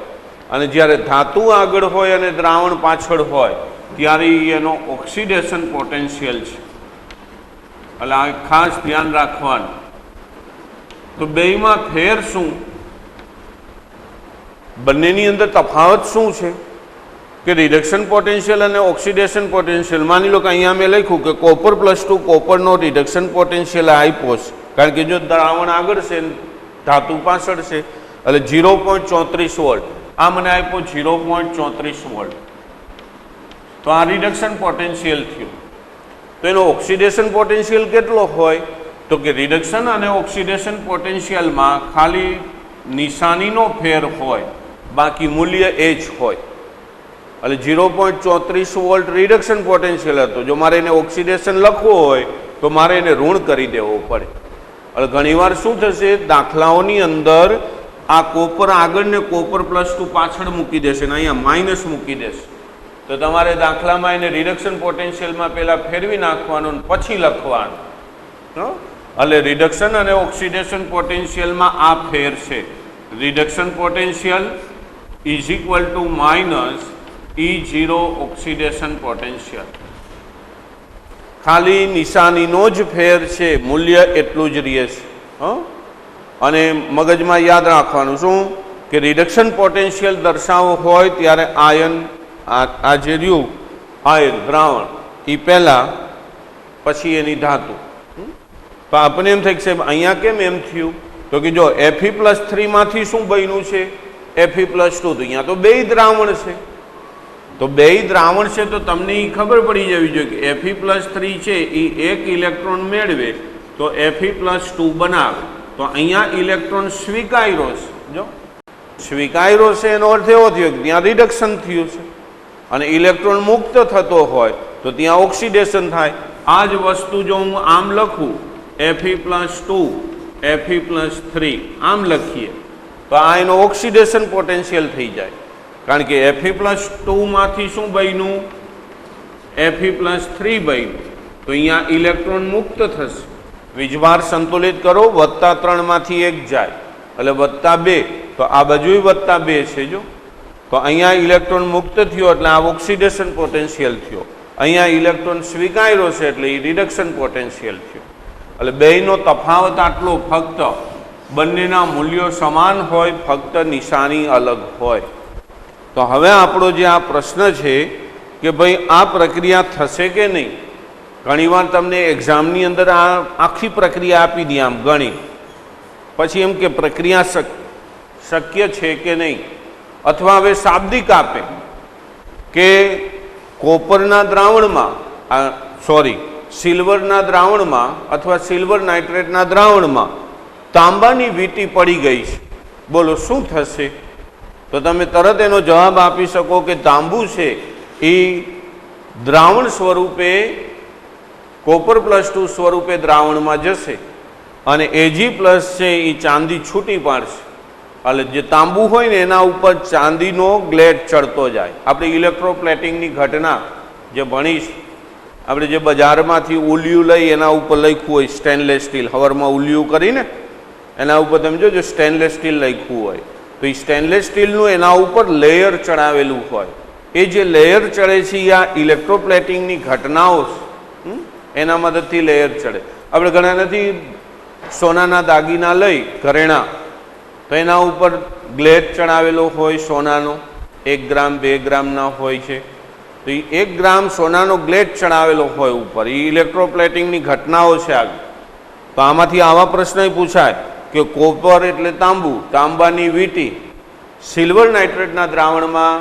S1: અને જ્યારે ધાતુ આગળ હોય અને દ્રાવણ પાછળ હોય ત્યારે એનો ઓક્સિડેશન પોટેન્શિયલ છે. એટલે આ ખાસ ધ્યાન રાખવાનું. તો બેયમાં ફેર શું? બંનેની અંદર તફાવત શું છે? કે રિડક્શન પોટેન્શિયલ અને ઓક્સિડેશન પોટેન્શિયલ. માની લો કે અહીંયા મેં લખ્યું કે કોપર +2 કોપરનો રિડક્શન પોટેન્શિયલ આપ્યો છે, કારણ કે જો દ્રાવણ આગળ છે ધાતુ પાછળ છે, એટલે 0.34 વોલ્ટ. આ મને આપ્યો 0.34 વોલ્ટ. તો આ રિડક્શન પોટેન્શિયલ થયું. તો એનો ઓક્સિડેશન પોટેન્શિયલ કેટલો હોય? તો કે રિડક્શન અને ઓક્સિડેશન પોટેન્શિયલમાં ખાલી નિશાનીનો ફેર હોય, બાકી મૂલ્ય એ જ હોય. એટલે 0.34 વોલ્ટ રિડક્શન પોટેન્શિયલ હતો. જો મારે એને ઓક્સિડેશન લખવું હોય તો મારે એને ઋણ કરી દેવો પડે. એટલે ઘણીવાર શું થશે, દાખલાઓની અંદર આ કોપર આગળ ને કોપર +2 પાછળ મૂકી દેશે ને અહીંયા માઇનસ મૂકી દેશે. તો તમારે દાખલામાં એને રિડક્શન પોટેન્શિયલમાં પહેલાં ફેરવી નાખવાનું પછી લખવાનું. એટલે રિડક્શન અને ઓક્સિડેશન પોટેન્શિયલમાં આ ફેર છે. Reduction potential is equal two minus E0 oxidation potential. ખાલી નિશાનીનો જ ફેર છે, મૂલ્ય એટલું જ રહે છે. અને મગજમાં યાદ રાખવાનું શું કે રિડક્શન પોટેન્શિયલ દર્શાવવો હોય ત્યારે આયન, આ જે રહ્યું આયન દ્રાવણ એ પહેલાં, પછી એની ધાતુ. તો આપણને એમ થાય કે સાહેબ અહીંયા કેમ એમ થયું? તો કે જો Fe+3 માંથી શું બન્યું છે? Fe+2. તો અહીંયા તો બેય દ્રાવણ છે. તો બેય દ્રાવણ છે તો તમને એ ખબર પડી જવી જોઈએ કે Fe+3 છે એ એક ઇલેક્ટ્રોન મેળવે તો Fe+2 બનાવે. તો અહીંયા ઇલેક્ટ્રોન સ્વીકાર્યો છે. જો સ્વીકાર્યો છે એનો અર્થ એવો થયો કે ત્યાં રિડક્શન થયું છે, અને ઇલેક્ટ્રોન મુક્ત થતો હોય તો ત્યાં ઓક્સિડેશન થાય. આ જ વસ્તુ જો હું આમ લખું Fe+2 Fe+3 આમ લખીએ તો આ એનો ઓક્સિડેશન પોટેન્શિયલ થઈ જાય, કારણ કે Fe+2 માંથી શું બન્યું? Fe+3 બન્યું. તો અહીંયા ઇલેક્ટ્રોન મુક્ત થશે. વીજભાર સંતુલિત કરો, +3 માંથી 1 જાય એટલે +2. તો આ બાજુ +2 છે. જો તો અહીંયા ઇલેક્ટ્રોન મુક્ત થયો એટલે આ ઓક્સિડેશન પોટેન્શિયલ થયો. અહીંયા ઇલેક્ટ્રોન સ્વીકાર્યો છે એટલે એ રિડક્શન પોટેન્શિયલ થયો. એટલે બેયનો તફાવત આટલો, ફક્ત બંનેના મૂલ્યો સમાન હોય, ફક્ત નિશાની અલગ હોય. તો હવે આપણો જે આ પ્રશ્ન છે કે ભાઈ આ પ્રક્રિયા થશે કે નહીં? ઘણીવાર તમને એક્ઝામની અંદર આ આખી પ્રક્રિયા આપી દે આમ ગણી, પછી એમ કે પ્રક્રિયા શક્ય છે કે નહીં, અથવા હવે શાબ્દિક આપે કે કોપરના દ્રાવણમાં સિલ્વરના દ્રાવણમાં અથવા સિલ્વર નાઇટ્રેટના દ્રાવણમાં તાંબાની વીંટી પડી ગઈ છે, બોલો શું થશે? તો તમે તરત એનો જવાબ આપી શકો કે તાંબુ છે એ દ્રાવણ સ્વરૂપે કોપર +2 સ્વરૂપે દ્રાવણમાં જશે અને Ag+ છે એ ચાંદી છૂટી પાડશે. એટલે જે તાંબુ હોય ને એના ઉપર ચાંદીનો ગ્લેડ ચડતો જાય. આપણે ઇલેક્ટ્રોપ્લેટિંગની ઘટના જે ભણીશ, આપણે જે બજારમાંથી ઉલિયું લઈ એના ઉપર લખ્યું હોય સ્ટેનલેસ સ્ટીલ, હવારમાં ઉલિયું કરીને એના ઉપર તમે જોજો સ્ટેનલેસ સ્ટીલ લખ્યું હોય, તો એ સ્ટેનલેસ સ્ટીલનું એના ઉપર લેયર ચડાવેલું હોય. એ જે લેયર ચડે છે એ આ ઇલેક્ટ્રોપ્લેટિંગની ઘટનાઓ એના મદદથી લેયર ચડે. આપણે ઘણા નથી સોનાના દાગીના લઈ ઘરેણા તો એના ઉપર ગ્લેડ ચડાવેલો હોય સોનાનો, 1 ગ્રામ 2 ગ્રામના હોય છે. તો એ 1 ગ્રામ સોનાનો ગ્લેડ ચડાવેલો હોય ઉપર, એ ઇલેક્ટ્રોપ્લેટિંગની ઘટનાઓ છે આગળ. તો આમાંથી આવા પ્રશ્ન પૂછાય કે કોપર એટલે તાંબુ, તાંબાની વીંટી સિલ્વર નાઇટ્રેટના દ્રાવણમાં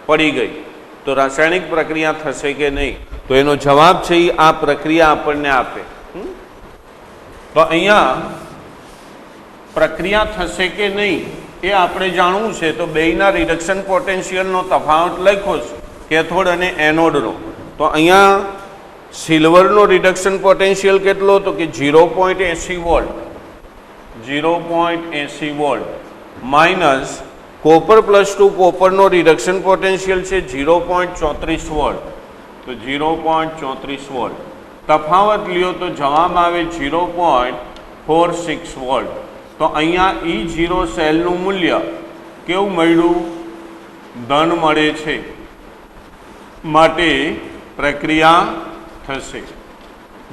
S1: પડી ગઈ તો રાસાયણિક પ્રક્રિયા થશે કે નહીં? તો એનો જવાબ છે એ આ પ્રક્રિયા આપણને આપે. તો અહીંયા પ્રક્રિયા થશે કે નહીં એ આપણે જાણવું છે. તો બેયના રિડક્શન પોટેન્શિયલનો તફાવત લખ્યો છે, કેથોડ અને એનોડનો. તો અહીંયા સિલ્વરનો રિડક્શન પોટેન્શિયલ કેટલો? તો કે 0.80 વોલ્ટ, 0.80 વોલ્ટ માઇનસ કોપર +2 કોપરનો રિડક્શન પોટેન્શિયલ છે 0.34 વોલ્ટ. તો 0.34 વોલ્ટ તફાવત લ્યો તો જવાબ આવે 0.46 વોલ્ટ. તો અહીંયા E0 સેલનું મૂલ્ય કેવું મળ્યું? ધન મળે છે, માટે પ્રક્રિયા થશે.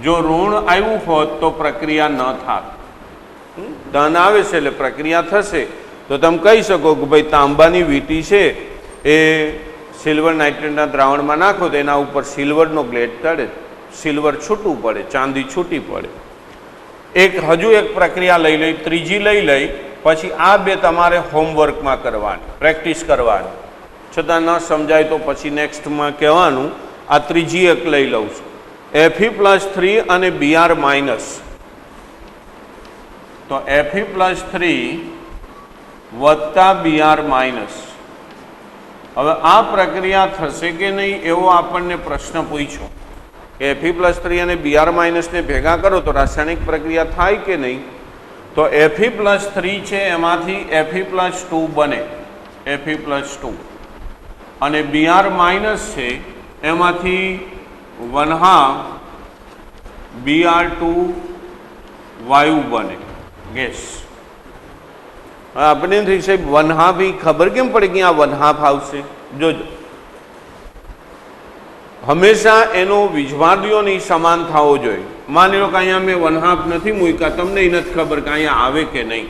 S1: જો ઋણ આવ્યું હોત તો પ્રક્રિયા ન થાત. ધન આવે છે એટલે પ્રક્રિયા થશે. તો તમે કહી શકો કે ભાઈ તાંબાની વીંટી છે એ સિલ્વર નાઇટ્રેટના દ્રાવણમાં નાખો તો એના ઉપર સિલ્વરનો ગ્લેડ તળે, સિલ્વર છૂટું પડે, ચાંદી છૂટી પડે. હજુ એક પ્રક્રિયા લઈ લઈ, ત્રીજી લઈ લઈ, પછી આ બે તમારે હોમવર્કમાં કરવાની, પ્રેક્ટિસ કરવાની. છતાં ન સમજાય તો પછી નેક્સ્ટમાં કહેવાનું. આ ત્રીજી એક લઈ લઉં છું, Fe+3 અને Br-. તો Fe+3 વત્તા Br-. હવે આ પ્રક્રિયા થશે કે નહીં એવો આપણને પ્રશ્ન પૂછ્યો કે Fe+3 અને Br- ને ભેગા કરો તો રાસાયણિક પ્રક્રિયા થાય કે નહીં? તો Fe+3 છે એમાંથી Fe+2 બને, Fe+2, અને Br- છે એમાંથી 1/2 Br2 વાયુ બને, ગેસ. આપણે નથી સાહેબ 1/2 ખબર કેમ પડી કે આ 1/2 આવશે? જોજો, હંમેશા એનો વીજભારીઓ નહીં સમાન થવો જોઈએ. માની લો કે અહીંયા મેં 1/2 નથી મૂક્યા, તમને એ નથી ખબર કે અહીંયા આવે કે નહીં,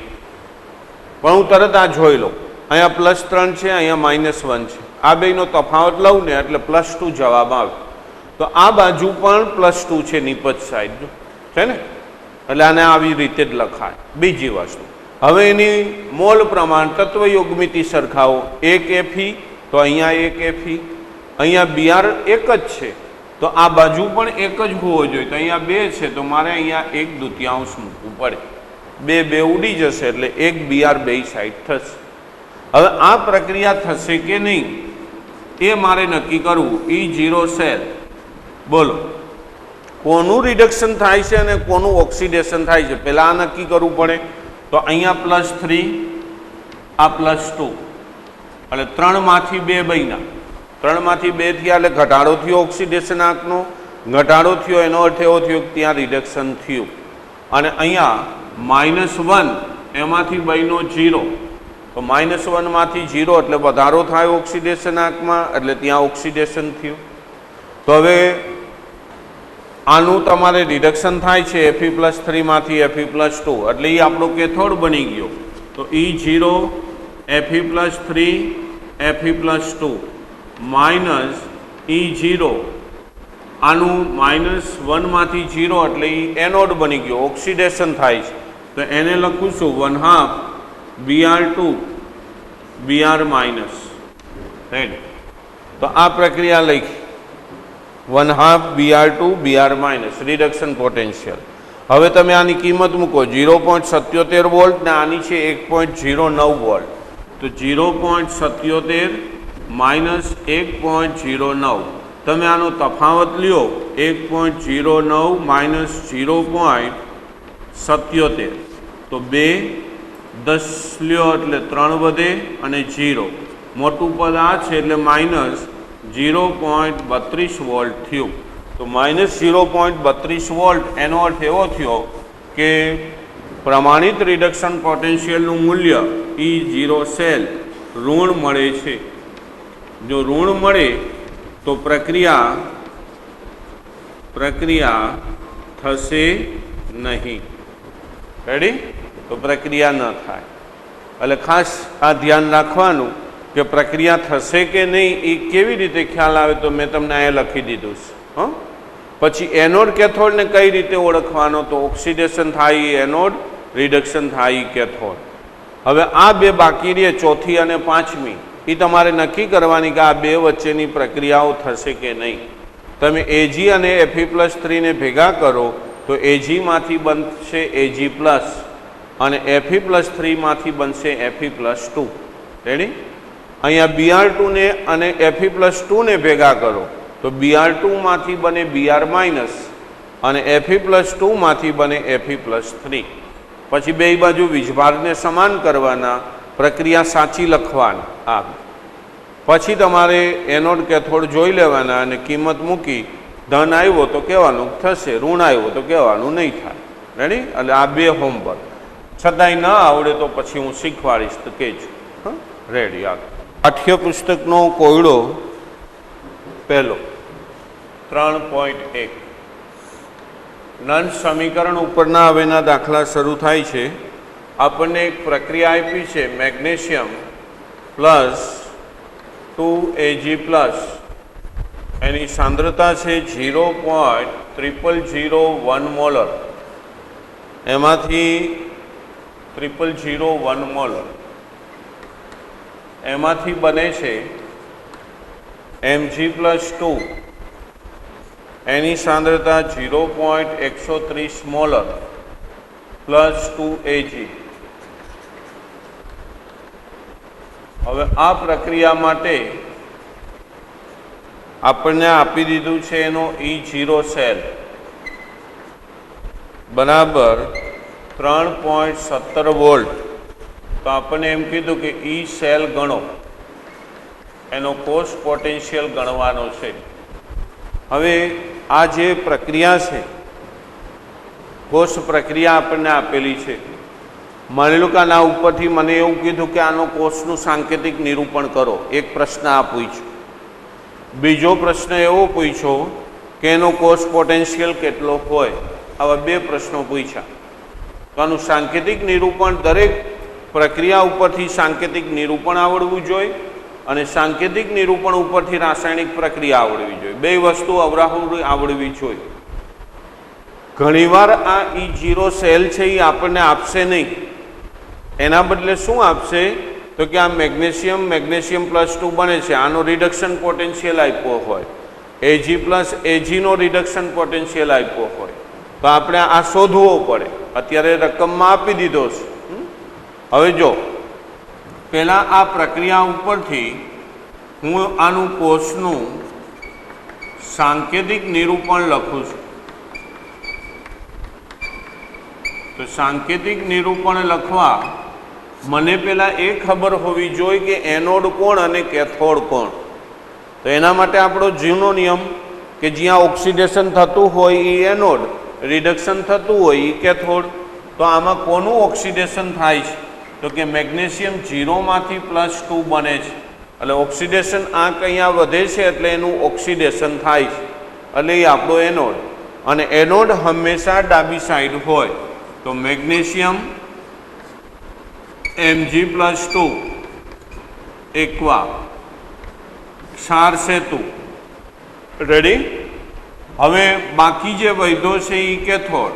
S1: પણ હું તરત આ જોઈ લઉં. અહીંયા +3 છે, અહીંયા -1 છે. આ બેનો તફાવત લઉં ને એટલે +2 જવાબ આવે. તો આ બાજુ પણ +2 છે નીપજ સાઈડ છે ને, એટલે આને આવી રીતે જ લખાય. બીજી વસ્તુ, હવે એની મોલ પ્રમાણ તત્વયોગમિતિ સરખાવો. 1 Fe તો અહીંયા 1 Fe, અહીંયા Br એક જ છે તો આ બાજુ પણ એક જ હોવો જોઈએ. તો અહીંયા 2 છે તો મારે અહીંયા 1/2 મૂકવું પડે. 2 ઉડી જશે એટલે 1 Br બે સાઈડ થશે. હવે આ પ્રક્રિયા થશે કે નહીં એ મારે નક્કી કરવું. E0 સેલ, બોલો કોનું રિડક્શન થાય છે અને કોનું ઓક્સિડેશન થાય છે પહેલા આ નક્કી કરવું પડે. તો અહીંયા +3, આ +2, એટલે 3માંથી 2 બન્યા. 3માંથી 2 થયા એટલે ઘટાડો થયો ઓક્સિડેશન આંકનો. ઘટાડો થયો એનો અર્થ એવો થયો કે ત્યાં રિડક્શન થયું. અને અહીંયા -1 એમાંથી બન્યો 0, તો -1 માંથી 0 એટલે વધારો થાય ઓક્સિડેશન આંકમાં, એટલે ત્યાં ઓક્સિડેશન થયું. તો હવે આનું તમારે રિડક્શન થાય છે Fe+3 માંથી Fe+2, એટલે એ આપણો કેથોડ બની ગયો. તો E0 Fe+3 Fe+2 minus E0, આનું -1 માંથી 0 એટલે એ એનોડ બની ગયો, ઓક્સિડેશન થાય છે. તો એને લખું છું 1/2 Br2 Br-. રાઈટ, તો આ પ્રક્રિયા લખી 1/2 Br2 Br- રિડક્શન પોટેન્શિયલ. હવે તમે આની કિંમત મૂકો 0.77 વોલ્ટ ને આની છે 1.09 વોલ્ટ. તો 0.77 માઇનસ 1.09, તમે આનો તફાવત લ્યો 1.09 માઇનસ 0.77, તો 2 10 લ્યો એટલે 3 વધે અને 0 મોટું પદ આ છે એટલે -0.32 વોલ્ટ થયું. તો -0.32 વોલ્ટ એનો અર્થ એવો થયો કે પ્રમાણિત રિડક્શન પોટેન્શિયલનું મૂલ્ય E0 સેલ ઋણ મળે છે. જો ઋણ મળે તો પ્રક્રિયા થશે નહીં. રેડી? તો પ્રક્રિયા ન થાય. એટલે ખાસ આ ધ્યાન રાખવાનું કે પ્રક્રિયા થશે કે નહીં એ કેવી રીતે ખ્યાલ આવે તો મેં તમને અહીંયા લખી દીધું છે હં પછી એનોડ કેથોડને કઈ રીતે ઓળખવાનો તો ઓક્સિડેશન થાય એ એનોડ રિડક્શન થાય એ કેથોડ હવે આ બે બાકી રહે ચોથી અને પાંચમી એ તમારે નક્કી કરવાની કે આ બે વચ્ચેની પ્રક્રિયાઓ થશે કે નહીં તમે એજી અને Fe+3 ને ભેગા કરો તો એજીમાંથી બનશે એજી પ્લસ અને Fe+3 માંથી બનશે Fe+2 રેડી અહીંયા Br2 ને અને Fe+2 ને ભેગા કરો તો Br2 માંથી બને Br- અને Fe+2 માંથી બને Fe+3 પછી બે બાજુ વીજભારને સમાન કરવાના પ્રક્રિયા સાચી લખવાની આ પછી તમારે એનોડ કેથોડ જોઈ લેવાના અને કિંમત મૂકી ધન આવ્યો તો કહેવાનું થશે ઋણ આવ્યો તો કહેવાનું નહીં થાય રેડી એટલે આ બે હોમવર્ક છતાંય ન આવડે તો પછી હું શીખવાડીશ તો કહેજો હા રેડી આ પાઠ્યપુસ્તકનો કોયડો પહેલો 3.1 નન સમીકરણ ઉપરના હવેના દાખલા શરૂ થાય છે આપણને એક પ્રક્રિયા આપી છે મેગ્નેશિયમ પ્લસ 2Ag+ એની સાંદ્રતા છે 0.0001 મોલર એમાંથી 0001 મોલર એમાંથી બને છે Mg+2 એની સાંદ્રતા 0.130 મોલર પ્લસ 2Ag હવે આ પ્રક્રિયા માટે આપણને આપી દીધું છે એનો E0 સેલ બરાબર 3.17 વોલ્ટ તો આપણને એમ કીધું કે E સેલ ગણો એનો કોષ પોટેન્શિયલ ગણવાનો છે હવે આ જે પ્રક્રિયા છે કોષ પ્રક્રિયા આપણને આપેલી છે માની લો કે આના ઉપરથી મને એવું કીધું કે આનો કોષનું સાંકેતિક નિરૂપણ કરો એક પ્રશ્ન આ પૂછ્યો બીજો પ્રશ્ન એવો પૂછ્યો કે એનો કોષ પોટેન્શિયલ કેટલો હોય આવા બે પ્રશ્નો પૂછ્યા તો આનું સાંકેતિક નિરૂપણ દરેક પ્રક્રિયા ઉપરથી સાંકેતિક નિરૂપણ આવડવું જોઈએ અને સાંકેતિક નિરૂપણ ઉપરથી રાસાયણિક પ્રક્રિયા આવડવી જોઈએ બે વસ્તુ અવરાહુ આવડવી જોઈએ ઘણીવાર આ E0 સેલ છે એ આપણને આપશે નહીં એના બદલે શું આપશે તો કે આ મેગ્નેશિયમ+2 બને છે આનો રિડક્શન પોટેન્શિયલ આપ્યો હોય Ag+ નો રિડક્શન પોટેન્શિયલ આપ્યો હોય તો આપણે આ શોધવો પડે અત્યારે રકમમાં આપી દીધો છે હવે જો પહેલા આ પ્રક્રિયા ઉપરથી હું આનું કોષનું સાંકેતિક નિરૂપણ લખું છું તો સાંકેતિક નિરૂપણ લખવા મને પહેલા એ ખબર હોવી જોઈએ કે એનોડ કોણ અને કેથોડ કોણ તો એના માટે આપણો જૂનો નિયમ કે જ્યાં ઓક્સિડેશન થતું હોય એ એનોડ રિડક્શન થતું હોય એ કેથોડ તો આમાં કોનું ઓક્સિડેશન થાય છે તો કે મેગ્નેશિયમ 0 માંથી +2 બને છે એટલે ઓક્સિડેશન આ અહીંયા વધે છે એટલે એનું ઓક્સિડેશન થાય છે એટલે એ આપણો એનોડ અને એનોડ હંમેશા ડાબી સાઈડ હોય તો મેગ્નેશિયમ Mg+2 એકવા ક્ષાર સેતુ રેડી હવે બાકી જે વૈધો છે એ કેથોડ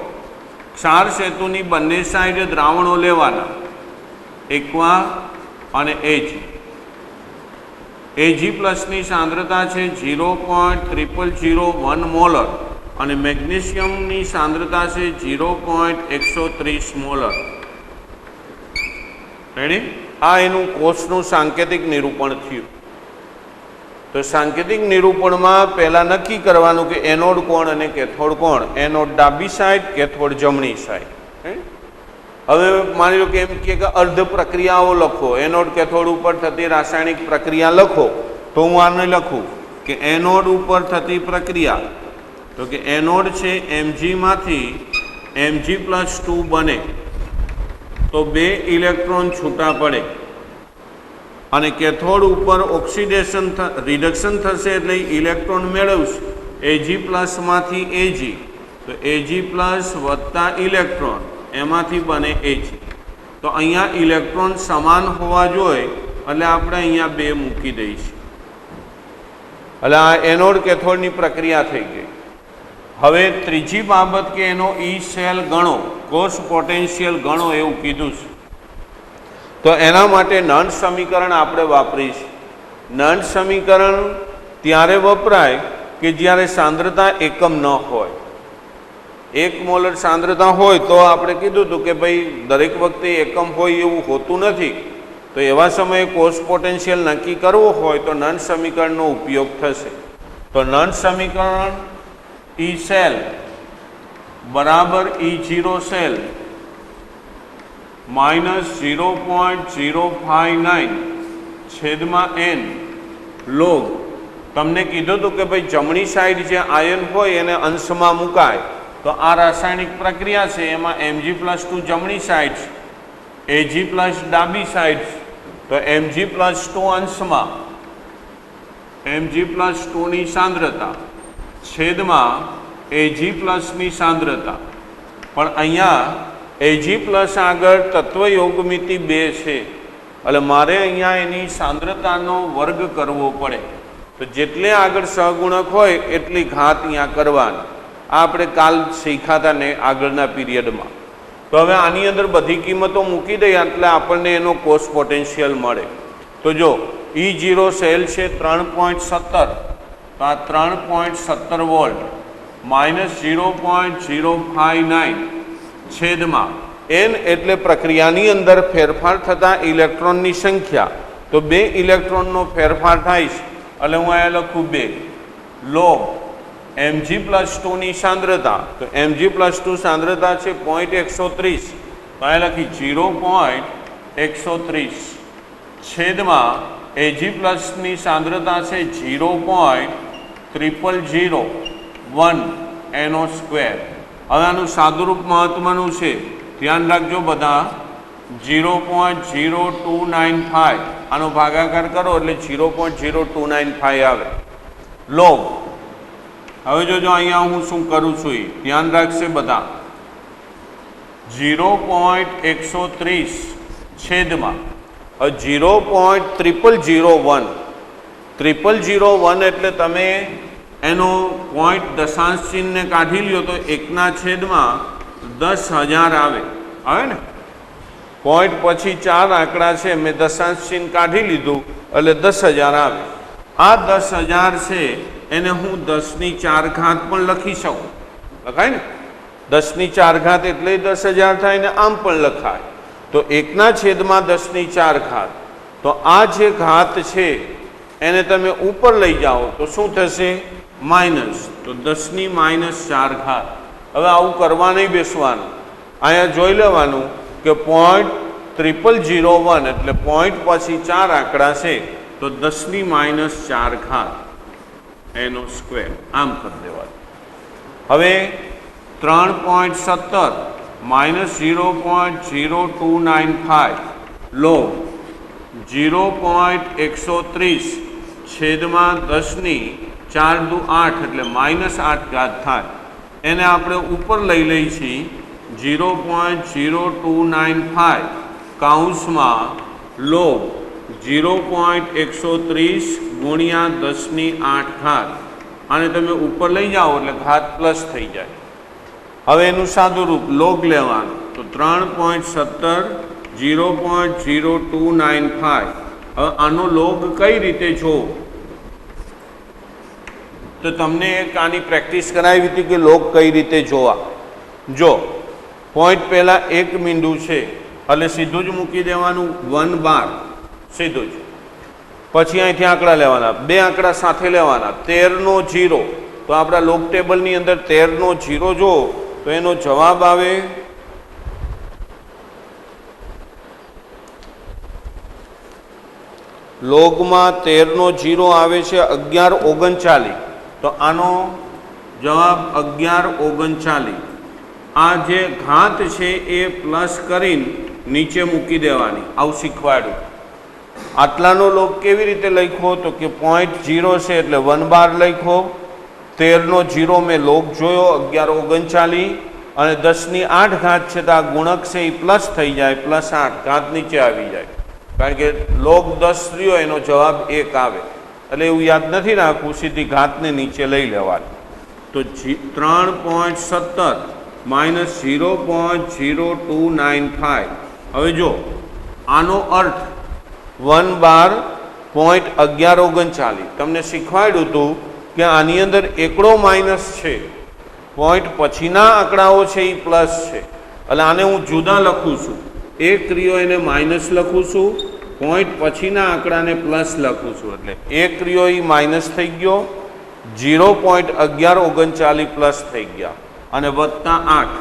S1: ક્ષાર સેતુની બંને સાઈડે દ્રાવણો લેવાના એકવા અને Ag+ ની સાંદ્રતા છે 0.0001 મોલર અને મેગ્નેશિયમની સાંદ્રતા છે 0.130 મોલર રેડી આ એનું કોષનું સાંકેતિક નિરૂપણ થયું તો સાંકેતિક નિરૂપણમાં પહેલા નક્કી કરવાનું કે એનોડ કોણ અને કેથોડ કોણ એનોડ ડાબી સાઈડ કેથોડ જમણી સાઈડ હવે માની લો કે એમ કે અર્ધ પ્રક્રિયાઓ લખો એનોડ કેથોડ ઉપર થતી રાસાયણિક પ્રક્રિયા લખો તો હું આને લખું કે એનોડ ઉપર થતી પ્રક્રિયા તો કે એનોડ છે Mg માંથી Mg+2 બને તો 2 ઇલેક્ટ્રોન છૂટા પડે અને કેથોડ ઉપર ઓક્સિડેશન રિડક્શન થશે એટલે ઇલેક્ટ્રોન મેળવશે Ag+ માંથી Ag તો Ag+ વત્તા ઇલેક્ટ્રોન એમાંથી બને Ag તો અહીંયા ઇલેક્ટ્રોન સમાન હોવા જોઈએ, એટલે આપણે અહીંયા 2 મૂકી દઈશું. એટલે આ એનોડ કેથોડની પ્રક્રિયા થઈ ગઈ. હવે ત્રીજી બાબત કે એનો ઈ સેલ ગણો, કોષ પોટેન્શિયલ ગણો એવું કીધું છે. તો એના માટે નંદ સમીકરણ આપણે વાપરીશું. નંદ સમીકરણ ત્યારે વપરાય કે જ્યારે સાંદ્રતા એકમ ન હોય. 1 મોલર સાંદ્રતા હોય તો આપણે કીધું હતું કે ભાઈ દરેક વખતે એકમ હોય એવું હોતું નથી. તો એવા સમયે કોષ પોટેન્શિયલ નક્કી કરવો હોય તો નંદ સમીકરણનો ઉપયોગ થશે. તો નંદ સમીકરણ ઈ સેલ બરાબર E0 સેલ -0.059 છેદમાં n લોગ. તમને કીધું હતું કે ભાઈ જમણી સાઈડ જે આયન હોય એને અંશમાં મુકાય. તો આ રાસાયણિક પ્રક્રિયા છે, એમાં Mg+2 જમણી સાઈડ, Ag+ ડાબી સાઈડ. તો Mg+2 અંશમાં Mg+2 ની સાંદ્રતા છેદમાં Ag+ સાંદ્રતા. પણ અહીંયા Ag+ આગળ તત્વયોગમિતિ 2 છે, એટલે મારે અહીંયા એની સાંદ્રતાનો વર્ગ કરવો પડે. તો જેટલે આગળ સહગુણક હોય એટલી ઘાત અહીંયા કરવાની. આ આપણે કાલ શીખ્યા ને આગળના પીરિયડમાં. તો હવે આની અંદર બધી કિંમતો મૂકી દઈએ એટલે આપણને એનો કોષ પોટેન્શિયલ મળે. તો જો E0 સેલ છે 3.17, તો આ 3.17 વોલ્ટ -0.059 છેદમાં n એટલે પ્રક્રિયાની અંદર ફેરફાર થતા ઇલેક્ટ્રોનની સંખ્યા. તો 2 ઇલેક્ટ્રોનનો ફેરફાર થાય છે, એટલે હું અહીંયા લખું 2 લોગ Mg+2 ની સાંદ્રતા. તો Mg+2 સાંદ્રતા છે 0.130, તો અહીંયા લખી 0.130 છેદમાં Ag+ ની સાંદ્રતા છે 0.0001 NO². હવે આનું સાદુરૂપ મહત્વનું છે, ધ્યાન રાખજો બધા. 0.0295 આનો ભાગાકાર કરો એટલે 0.0295 આવે લોગ. હવે જોજો અહીંયા હું શું કરું છું, એ ધ્યાન રાખશે બધા. 0.130 છેદમાં 0.0001 એટલે તમે એનો પોઈન્ટ દશાંશ ચિહ્નને કાઢી લ્યો તો 1/10,000 આવે ને. પોઈન્ટ પછી 4 આંકડા છે, મેં દશાંશ ચિહ્ન કાઢી લીધું એટલે 10,000 આવે. આ 10,000 છે એને હું 10⁴ પણ લખી શકું, લખાય ને. 10⁴ એટલે 10,000 થાય ને આમ પણ લખાય. તો 1/10⁴. તો આ જે ઘાત છે એને તમે ઉપર લઈ જાઓ તો શું થશે? માઇનસ. તો 10⁻⁴. હવે આવું કરવા નહીં બેસવાનું. અહીંયા જોઈ લેવાનું કે 0.0001 એટલે પોઈન્ટ પછી 4 આંકડા છે, તો 10⁻⁴ NO². આમ કરી દેવાનું. હવે 3.17 -0.0295 લોગ 0.130 છેદમાં 10⁴ 8 એટલે -8 થાય. એને આપણે ઉપર લઈ લઈએ છીએ 0.0295 કૌંસમાં લોગ 0.130 ગુણ્યા 10⁸. આને તમે ઉપર લઈ જાઓ એટલે ઘાત પ્લસ થઈ જાય. હવે એનું સાદું રૂપ લોગ લેવાનું. તો 3.17 0.0295. હવે આનો લોગ કઈ રીતે જોવો? તો તમને એક આની પ્રેક્ટિસ કરાવી હતી કે લોગ કઈ રીતે જોવા. જો પોઈન્ટ પહેલાં 1 બિંદુ છે એટલે સીધું જ મૂકી દેવાનું 1 બાર, સીધું જ. પછી અહીંથી આંકડા લેવાના, 2 આંકડા સાથે લેવાના. 13નો 0, તો આપણા લોગ ટેબલની અંદર 13નો 0 જો તો એનો જવાબ આવે લોગમાં 13નો 0 આવે છે 1139. તો આનો જવાબ 1139. આ જે ઘાત છે એ પ્લસ કરીને નીચે મૂકી દેવાની, આવું શીખવાડ્યું. આટલાનો લોગ કેવી રીતે લખ્યો? તો કે 0.0 છે એટલે 1 બાર લખ્યો. 13નો 0 મેં લોગ જોયો 1139. અને 10⁸ છે તો આ ગુણક છે એ પ્લસ થઈ જાય, +8 ઘાત નીચે આવી જાય, કારણ કે log 10 રહ્યો એનો જવાબ 1 આવે, એટલે એવું યાદ નથી રાખવું, સીધી ઘાતને નીચે લઈ લેવાની. તો 3.17 - 0.0295. હવે જો આનો અર્થ 1/1139 તમને શીખવાડ્યું હતું કે આની અંદર એકડો માઇનસ છે, પોઈન્ટ પછીના આંકડાઓ છે એ પ્લસ છે, એટલે આને હું જુદા લખું છું, એક રહ્યો એને માઇનસ લખું છું, પોઈન્ટ પછીના આંકડાને પ્લસ લખું છું, એટલે એક રહ્યો એ માઇનસ થઈ ગયો, 0.1139 પ્લસ થઈ ગયા, અને +8,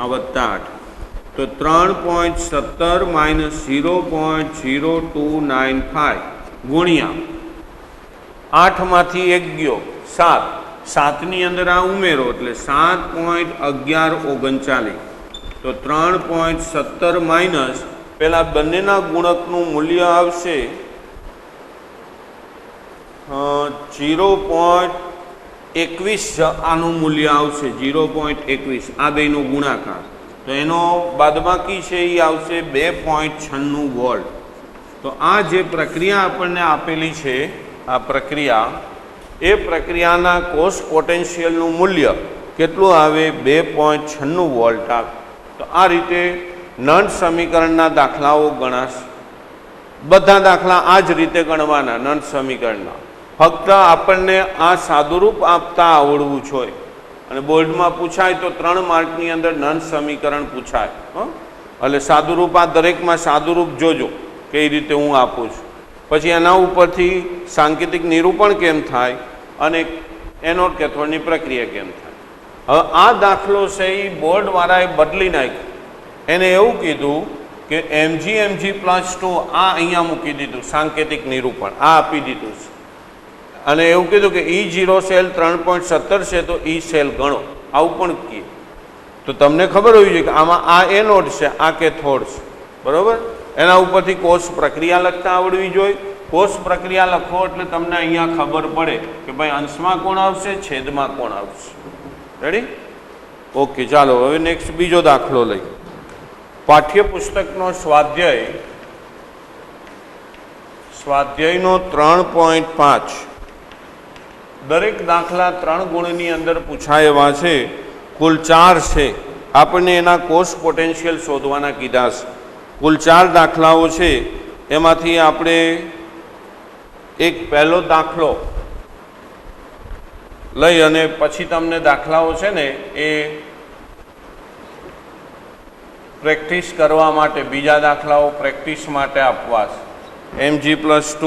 S1: આ +8, તો 3.17 - 0.0295 ગુણ્યા 8 માંથી 1 ગયો 7, 7 ની અંદર આ ઉમેરો એટલે 7.1139. તો 3.17 માઇનસ પેલા બંનેના ગુણકનું મૂલ્ય આવશે 0.21, આનું મૂલ્ય આવશે 0.21, આ બેનો ગુણાકાર, તો એનો બાદબાકી છે એ આવશે 2.96 વોલ્ટ. તો આ જે પ્રક્રિયા આપણને આપેલી છે, આ પ્રક્રિયા, એ પ્રક્રિયાના કોષ પોટેન્શિયલનું મૂલ્ય કેટલું આવે? 2.96 વોલ્ટ આવે. તો આ રીતે નંદ સમીકરણના દાખલાઓ ગણાશે. બધા દાખલા આ જ રીતે ગણવાના નંદ સમીકરણના, ફક્ત આપણને આ સાદુરૂપ આપતા આવડવું જોઈએ. અને બોર્ડમાં પૂછાય તો 3 માર્કની અંદર નંદ સમીકરણ પૂછાય, એટલે સાદુરૂપ આ દરેકમાં સાદુરૂપ જોજો કઈ રીતે હું આપું છું. પછી એના ઉપરથી સાંકેતિક નિરૂપણ કેમ થાય અને એનોડ કેથોડની પ્રક્રિયા કેમ થાય. હવે આ દાખલો છે એ બોર્ડવાળાએ બદલી નાખ્યો. એને એવું કીધું કે Mg+2 આ અહીંયા મૂકી દીધું, સાંકેતિક નિરૂપણ આ આપી દીધું છે, અને એવું કીધું કે E0 સેલ 3.17 છે તો E સેલ ગણો, આવું પણ કીએ. તો તમને ખબર હોવી જોઈએ કે આમાં આ એનોડ છે, આ કેથોડ છે, બરોબર. એના ઉપરથી કોષ પ્રક્રિયા લખતા આવડવી જોઈએ. કોષ પ્રક્રિયા લખો એટલે તમને અહીંયા ખબર પડે કે ભાઈ અંશમાં કોણ આવશે, છેદમાં કોણ આવશે. રેડી? ઓકે, ચાલો હવે નેક્સ્ટ બીજો દાખલો લઈ. પાઠ્યપુસ્તકનો સ્વાધ્યાયનો 3.5. દરેક દાખલા 3 ગુણની અંદર પૂછાય એવા છે. કુલ 4 છે. આપણને એના કોષ પોટેન્શિયલ શોધવાના કીધા છે. કુલ 4 દાખલાઓ છે, એમાંથી આપણે એક પહેલો દાખલો લઈ અને પછી તમને દાખલાઓ છે ને એ પ્રેક્ટિસ કરવા માટે, બીજા દાખલાઓ પ્રેક્ટિસ માટે આપવા છે. Mg+2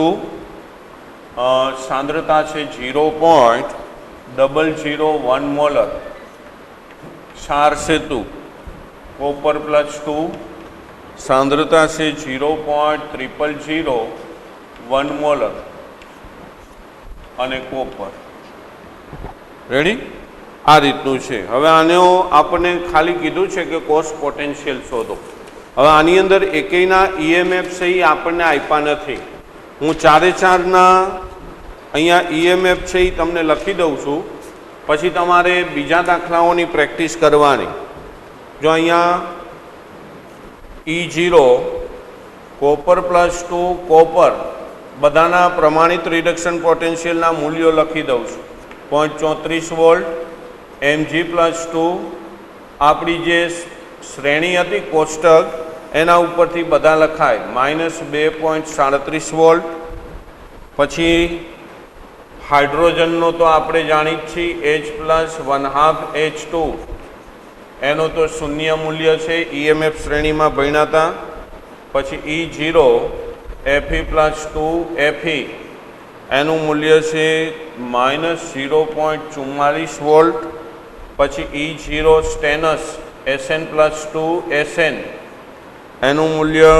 S1: સાંદ્રતા છે 0.001 મોલર. ક્ષાર સેતુ કોપર +2 સાંદ્રતા છે 0.001 મોલર અને કોપર. રેડી? આ રીતનું છે. હવે આને આપણને ખાલી કીધું છે કે કોષ પોટેન્શિયલ શોધો. હવે આની અંદર એકેયના EMF છે એ આપણને આપ્યા નથી. હું 4 અહીંયા EMF છે એ તમને લખી દઉં છું, પછી તમારે બીજા દાખલાઓની પ્રેક્ટિસ કરવાની. જો અહીંયા E0 કોપર +2 કોપર બધાના પ્રમાણિત રિડક્શન પોટેન્શિયલના મૂલ્યો લખી દઉં છું. 0.34 વોલ્ટ. Mg+2 આપણી જે શ્રેણી હતી કોષ્ટક એના ઉપરથી બધા લખાય, -2.37 વોલ્ટ. પછી હાઇડ્રોજનનો તો આપણે જાણી જ છીએ H+½ H2, એનો તો શૂન્ય મૂલ્ય છે, EMF શ્રેણીમાં ભણ્યા હતા. પછી E0 Fe+2 Fe, એનું મૂલ્ય છે -0.44 વોલ્ટ. પછી E0 સ્ટેનસ Sn+2 Sn, એનું મૂલ્ય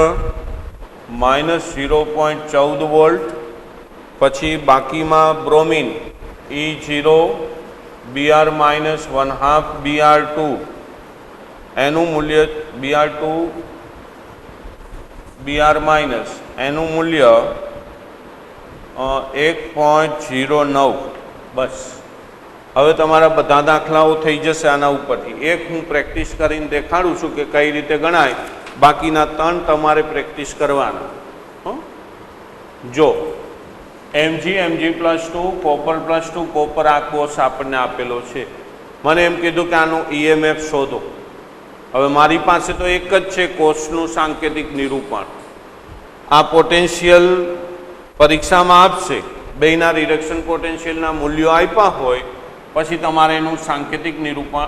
S1: -0.14 વોલ્ટ. પછી બાકીમાં બ્રોમિન E0 Br-½ Br2, એનું મૂલ્ય Br2 Br-, એનું મૂલ્ય 1.09. બસ હવે તમારા બધા દાખલાઓ થઈ જશે આના ઉપરથી. એક હું પ્રેક્ટિસ કરીને દેખાડું છું કે કઈ રીતે ગણાય, બાકીના 3 તમારે પ્રેક્ટિસ કરવાના. જો Mg+2 કોપર+2 કોપર આ કોષ આપણને આપેલો છે. મને એમ કીધું કે આનું EMF શોધો. હવે મારી પાસે તો એક જ છે કોષનું સાંકેતિક નિરૂપણ. આ પોટેન્શિયલ પરીક્ષામાં આપશે, બેના રિડક્શન પોટેન્શિયલના મૂલ્યો આપ્યા હોય પછી તમારે એનું સાંકેતિક નિરૂપણ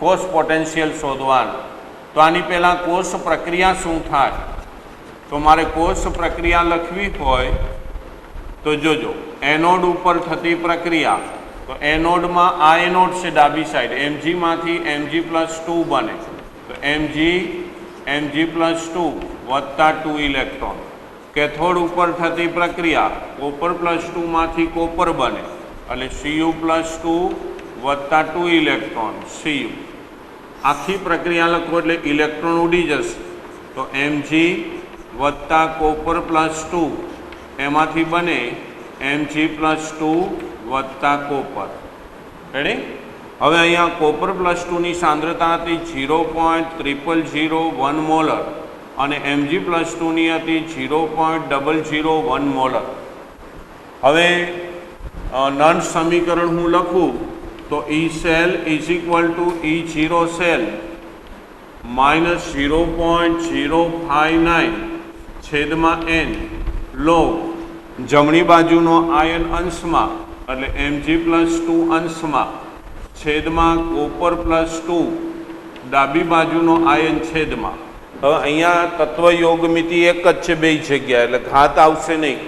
S1: કોષ પોટેન્શિયલ શોધવાનું. તો આની પહેલાં કોષ પ્રક્રિયા શું થાય, તો મારે કોષ પ્રક્રિયા લખવી હોય તો જોજો, એનોડ ઉપર થતી પ્રક્રિયા, તો એનોડમાં આ એનોડ છે ડાબી સાઈડ, Mgમાંથી Mg+2 બને, તો Mg+2 વત્તા 2 ઇલેક્ટ્રોન. કેથોડ ઉપર થતી પ્રક્રિયા, કોપર+2 માંથી કોપર બને એટલે Cu+2 વત્તા 2 ઇલેક્ટ્રોન Cu. આખી પ્રક્રિયા લખો એટલે ઇલેક્ટ્રોન ઉડી જશે, તો Mg વત્તા કોપર+2 એમાંથી બને Mg+2 વત્તા કોપર. રેડી? હવે અહીંયા કોપર+2ની સાંદ્રતા હતી 0.0001 મોલર અને Mg+2ની હતી 0.001 મોલર. હવે નન સમીકરણ હું લખું તો E cell is equal to E0 cell minus 0.059 છેદમાં n લોગ જમણી બાજુનો આયન અંશમાં એટલે Mg+2 અંશમાં છેદમાં કોપર+2 ડાબી બાજુનો આયન છેદમાં. હવે અહીંયા તત્વયોગ મિતિ એક જ છે બે જગ્યા, એટલે ઘાત આવશે નહીં.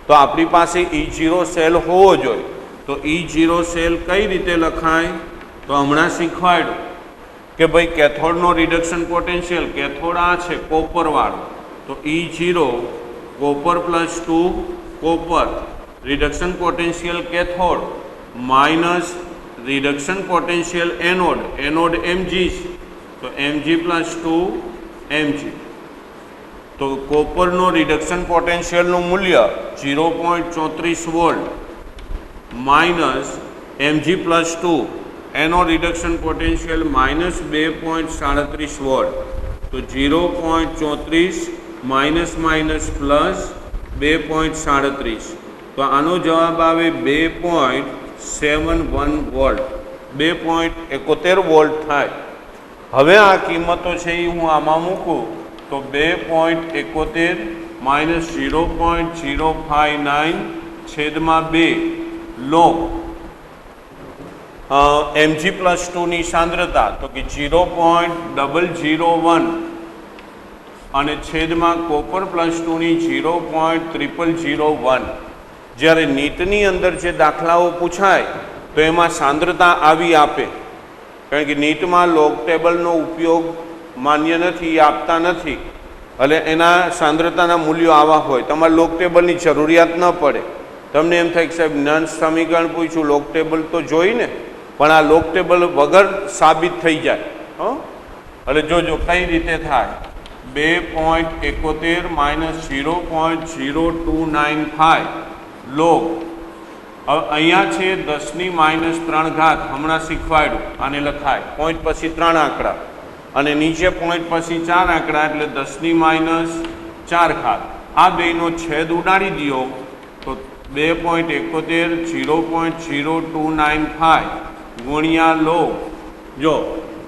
S1: તો આપણી પાસે E0 સેલ હોવો જોઈએ. તો E0 સેલ કઈ રીતે લખાય, તો હમણાં શીખવાડ્યું કે ભાઈ કેથોડનો રિડક્શન પોટેન્શિયલ, કેથોડ આ છે કોપરવાળો, તો E0 કોપર+2 copper reduction potential cathode minus reduction potential anode, anode Mg છે તો Mg+2 Mg. તો કોપરનો રિડક્શન પોટેન્શિયલનું મૂલ્ય 0.34 વોલ્ટ માઇનસ Mg+2 એનો રિડક્શન પોટેન્શિયલ માઇનસ 2.37 વોલ્ટ. તો 0.34 માઇનસ માઇનસ પ્લસ 2.37, તો આનો જવાબ આવે 2.71 વોલ્ટ, 2.71 વોલ્ટ થાય. હવે આ કિંમતો છે એ હું આમાં મૂકું તો 2.71 માઇનસ 0.059 છેદમાં 2 લોગ Mg+2ની સાંદ્રતા તો કે 0.001 અને છેદમાં કોપર+2ની 0.001. જ્યારે નીટની અંદર જે દાખલાઓ પૂછાય તો એમાં સાંદ્રતા આવી આપે, કારણ કે નીટમાં લોગ ટેબલનો ઉપયોગ માન્ય નથી, આપતા નથી, એટલે એના સાંદ્રતાના મૂલ્યો આવા હોય. તમારે લોગ ટેબલની જરૂરિયાત ન પડે. તમને એમ થાય કે સાહેબ નન સમીકરણ પૂછ્યું, લોગ ટેબલ તો જોઈને, પણ આ લોગ ટેબલ વગર સાબિત થઈ જાય. એટલે જોજો કઈ રીતે થાય. 2.71 માઇનસ 0.0295 લોગ. હવે અહીંયા છે 10ની -3 ઘાત, હમણાં શીખવાડ્યું, આને લખાય પોઈન્ટ પછી 3 આંકડા અને નીચે પોઈન્ટ પછી 4 આંકડા એટલે 10ની -4 ઘાત. આ બેનો છેદ ઉડાડી દો તો 2.71 0.0295 ગુણ્યા લોગ. જો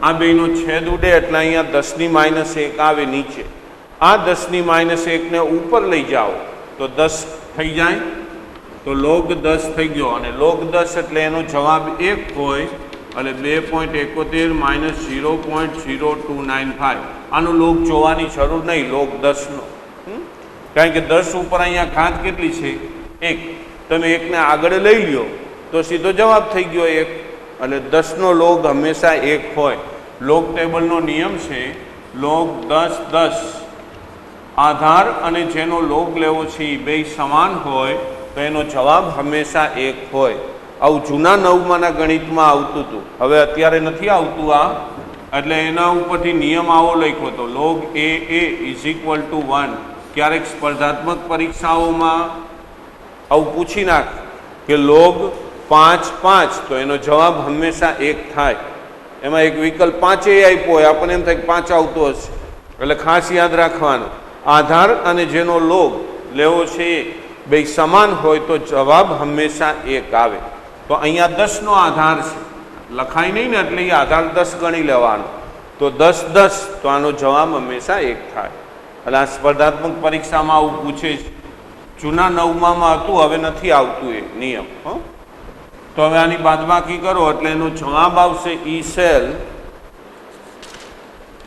S1: આ બેનો છેદ ઉડે એટલે અહીંયા 10ની -1 આવે નીચે. આ 10ની -1 ને ઉપર લઈ જાઓ તો 10 થઈ જાય, તો લોગ 10 થઈ ગયો અને લોગ 10 એટલે એનો જવાબ 1 હોય એટલે 2.71 માઇનસ 0.0295. આનો લોગ જોવાની જરૂર નહીં, લોગ 10નો, કારણ કે 10 ઉપર અહીંયા ઘાત કેટલી છે 1. તમે 1ને આગળ લઈ લ્યો તો સીધો જવાબ થઈ ગયો 1, એટલે 10નો લોગ હંમેશા 1 હોય. લોગ ટેબલનો નિયમ છે લોગ 10 10. આધાર અને જેનો લોગ લેવો છે એ બે સમાન હોય તો એનો જવાબ હંમેશા 1 હોય. આવું જૂના 9માના ગણિતમાં આવતું હતું, હવે અત્યારે નથી આવતું આ, એટલે એના ઉપરથી નિયમ આવો લખ્યો હતો log a is equal two 1. ક્યારેક સ્પર્ધાત્મક પરીક્ષાઓમાં આવું પૂછી નાખ કે લોગ 5 5 તો એનો જવાબ હંમેશા 1 થાય. એમાં એક વિકલ્પ 5 આપ્યો હોય, આપણને એમ થાય કે 5 આવતો હશે. એટલે ખાસ યાદ રાખવાનું, આધાર અને જેનો લોગ લેવો છે એ બે સમાન હોય તો જવાબ હંમેશા 1 આવે. તો અહીંયા 10 નો આધાર છે, લખાય નહીં ને એટલે એ આધાર 10 ગણી લેવાનો. તો 10 10 તો આનો જવાબ હંમેશા 1 થાય. એટલે આ સ્પર્ધાત્મક પરીક્ષામાં આવું પૂછે છે. જૂના 9માં હતું, હવે નથી આવતું એ નિયમ. તો હવે આની બાદબાકી કરો એટલે એનો જવાબ આવશે ઈ સેલ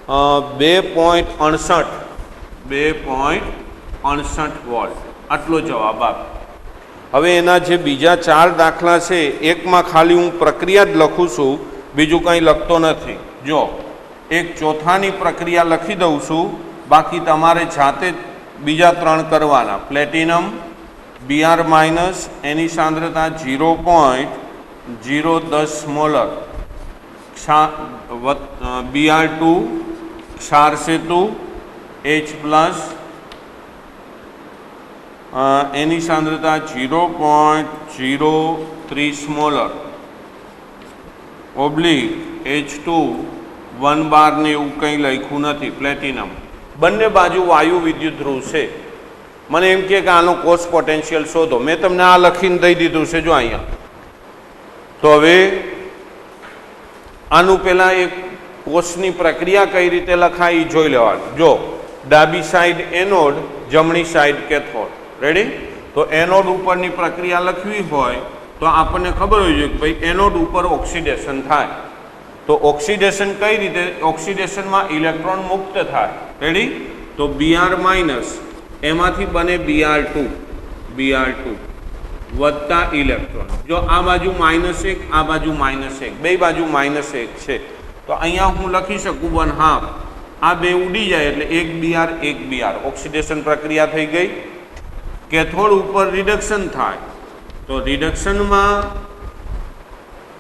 S1: 2.68 વોલ્ટ. આટલો જવાબ આપે. હવે એના જે બીજા 4 દાખલા છે, એકમાં ખાલી હું પ્રક્રિયા જ લખું છું, બીજું કંઈ લખતો નથી. જો એક ચોથાની પ્રક્રિયા લખી દઉં છું, બાકી તમારે જાતે જ બીજા 3 કરવાના. પ્લેટિનમ Br માઇનસ, એની સાંદ્રતા 0.010 મોલર, Br2 ક્ષાર સેતુ H પ્લસ, એની સાંદ્રતા 0.030 મોલર, ઓબ્લિક H2 1 બાર ને એવું કંઈ લખ્યું નથી. પ્લેટિનમ બંને બાજુ વાયુ વિદ્યુત ધ્રુવ છે. મને એમ કે આનો કોષ પોટેન્શિયલ શોધો. મેં તમને આ લખીને દઈ દીધું છે, જો અહીંયા. તો હવે આનું પહેલાં એક કોષની પ્રક્રિયા કઈ રીતે લખાય એ જોઈ લેવાનું. જો ડાબી સાઈડ એનોડ, જમણી સાઈડ કેથોડ. રેડી? તો એનોડ ઉપરની પ્રક્રિયા લખવી હોય તો આપણને ખબર હોય છે કે ભાઈ એનોડ ઉપર ઓક્સિડેશન થાય. તો ઓક્સિડેશન કઈ રીતે? ઓક્સિડેશનમાં ઇલેક્ટ્રોન મુક્ત થાય. રેડી? તો Br માઇનસ, એમાંથી બને Br2 વત્તા ઇલેક્ટ્રોન. જો આ બાજુ -1, આ બાજુ -1, બે બાજુ -1 છે. તો અહીંયા હું લખી શકું 1/2. આ બે ઉડી જાય એટલે 1 Br. ઓક્સિડેશન પ્રક્રિયા થઈ ગઈ. કેથોડ ઉપર રિડક્શન થાય તો રિડક્શનમાં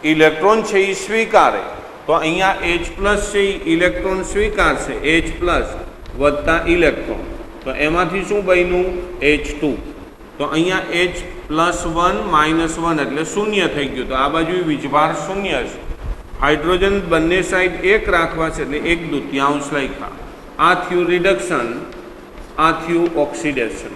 S1: ઇલેક્ટ્રોન છે એ સ્વીકારે. તો અહીંયા H પ્લસ છે એ ઇલેક્ટ્રોન સ્વીકારશે, H પ્લસ વત્તા ઇલેક્ટ્રોન. તો એમાંથી શું બન્યું? H2. તો અહીંયા H +1 -1 એટલે 0 થઈ ગયું. તો આ બાજુ વીજભાર 0 છે. હાઇડ્રોજન બંને સાઈડ 1 રાખવા છે એટલે 1/2 લખ્યા. આ થયું રિડક્શન, આ થયું ઓક્સિડેશન.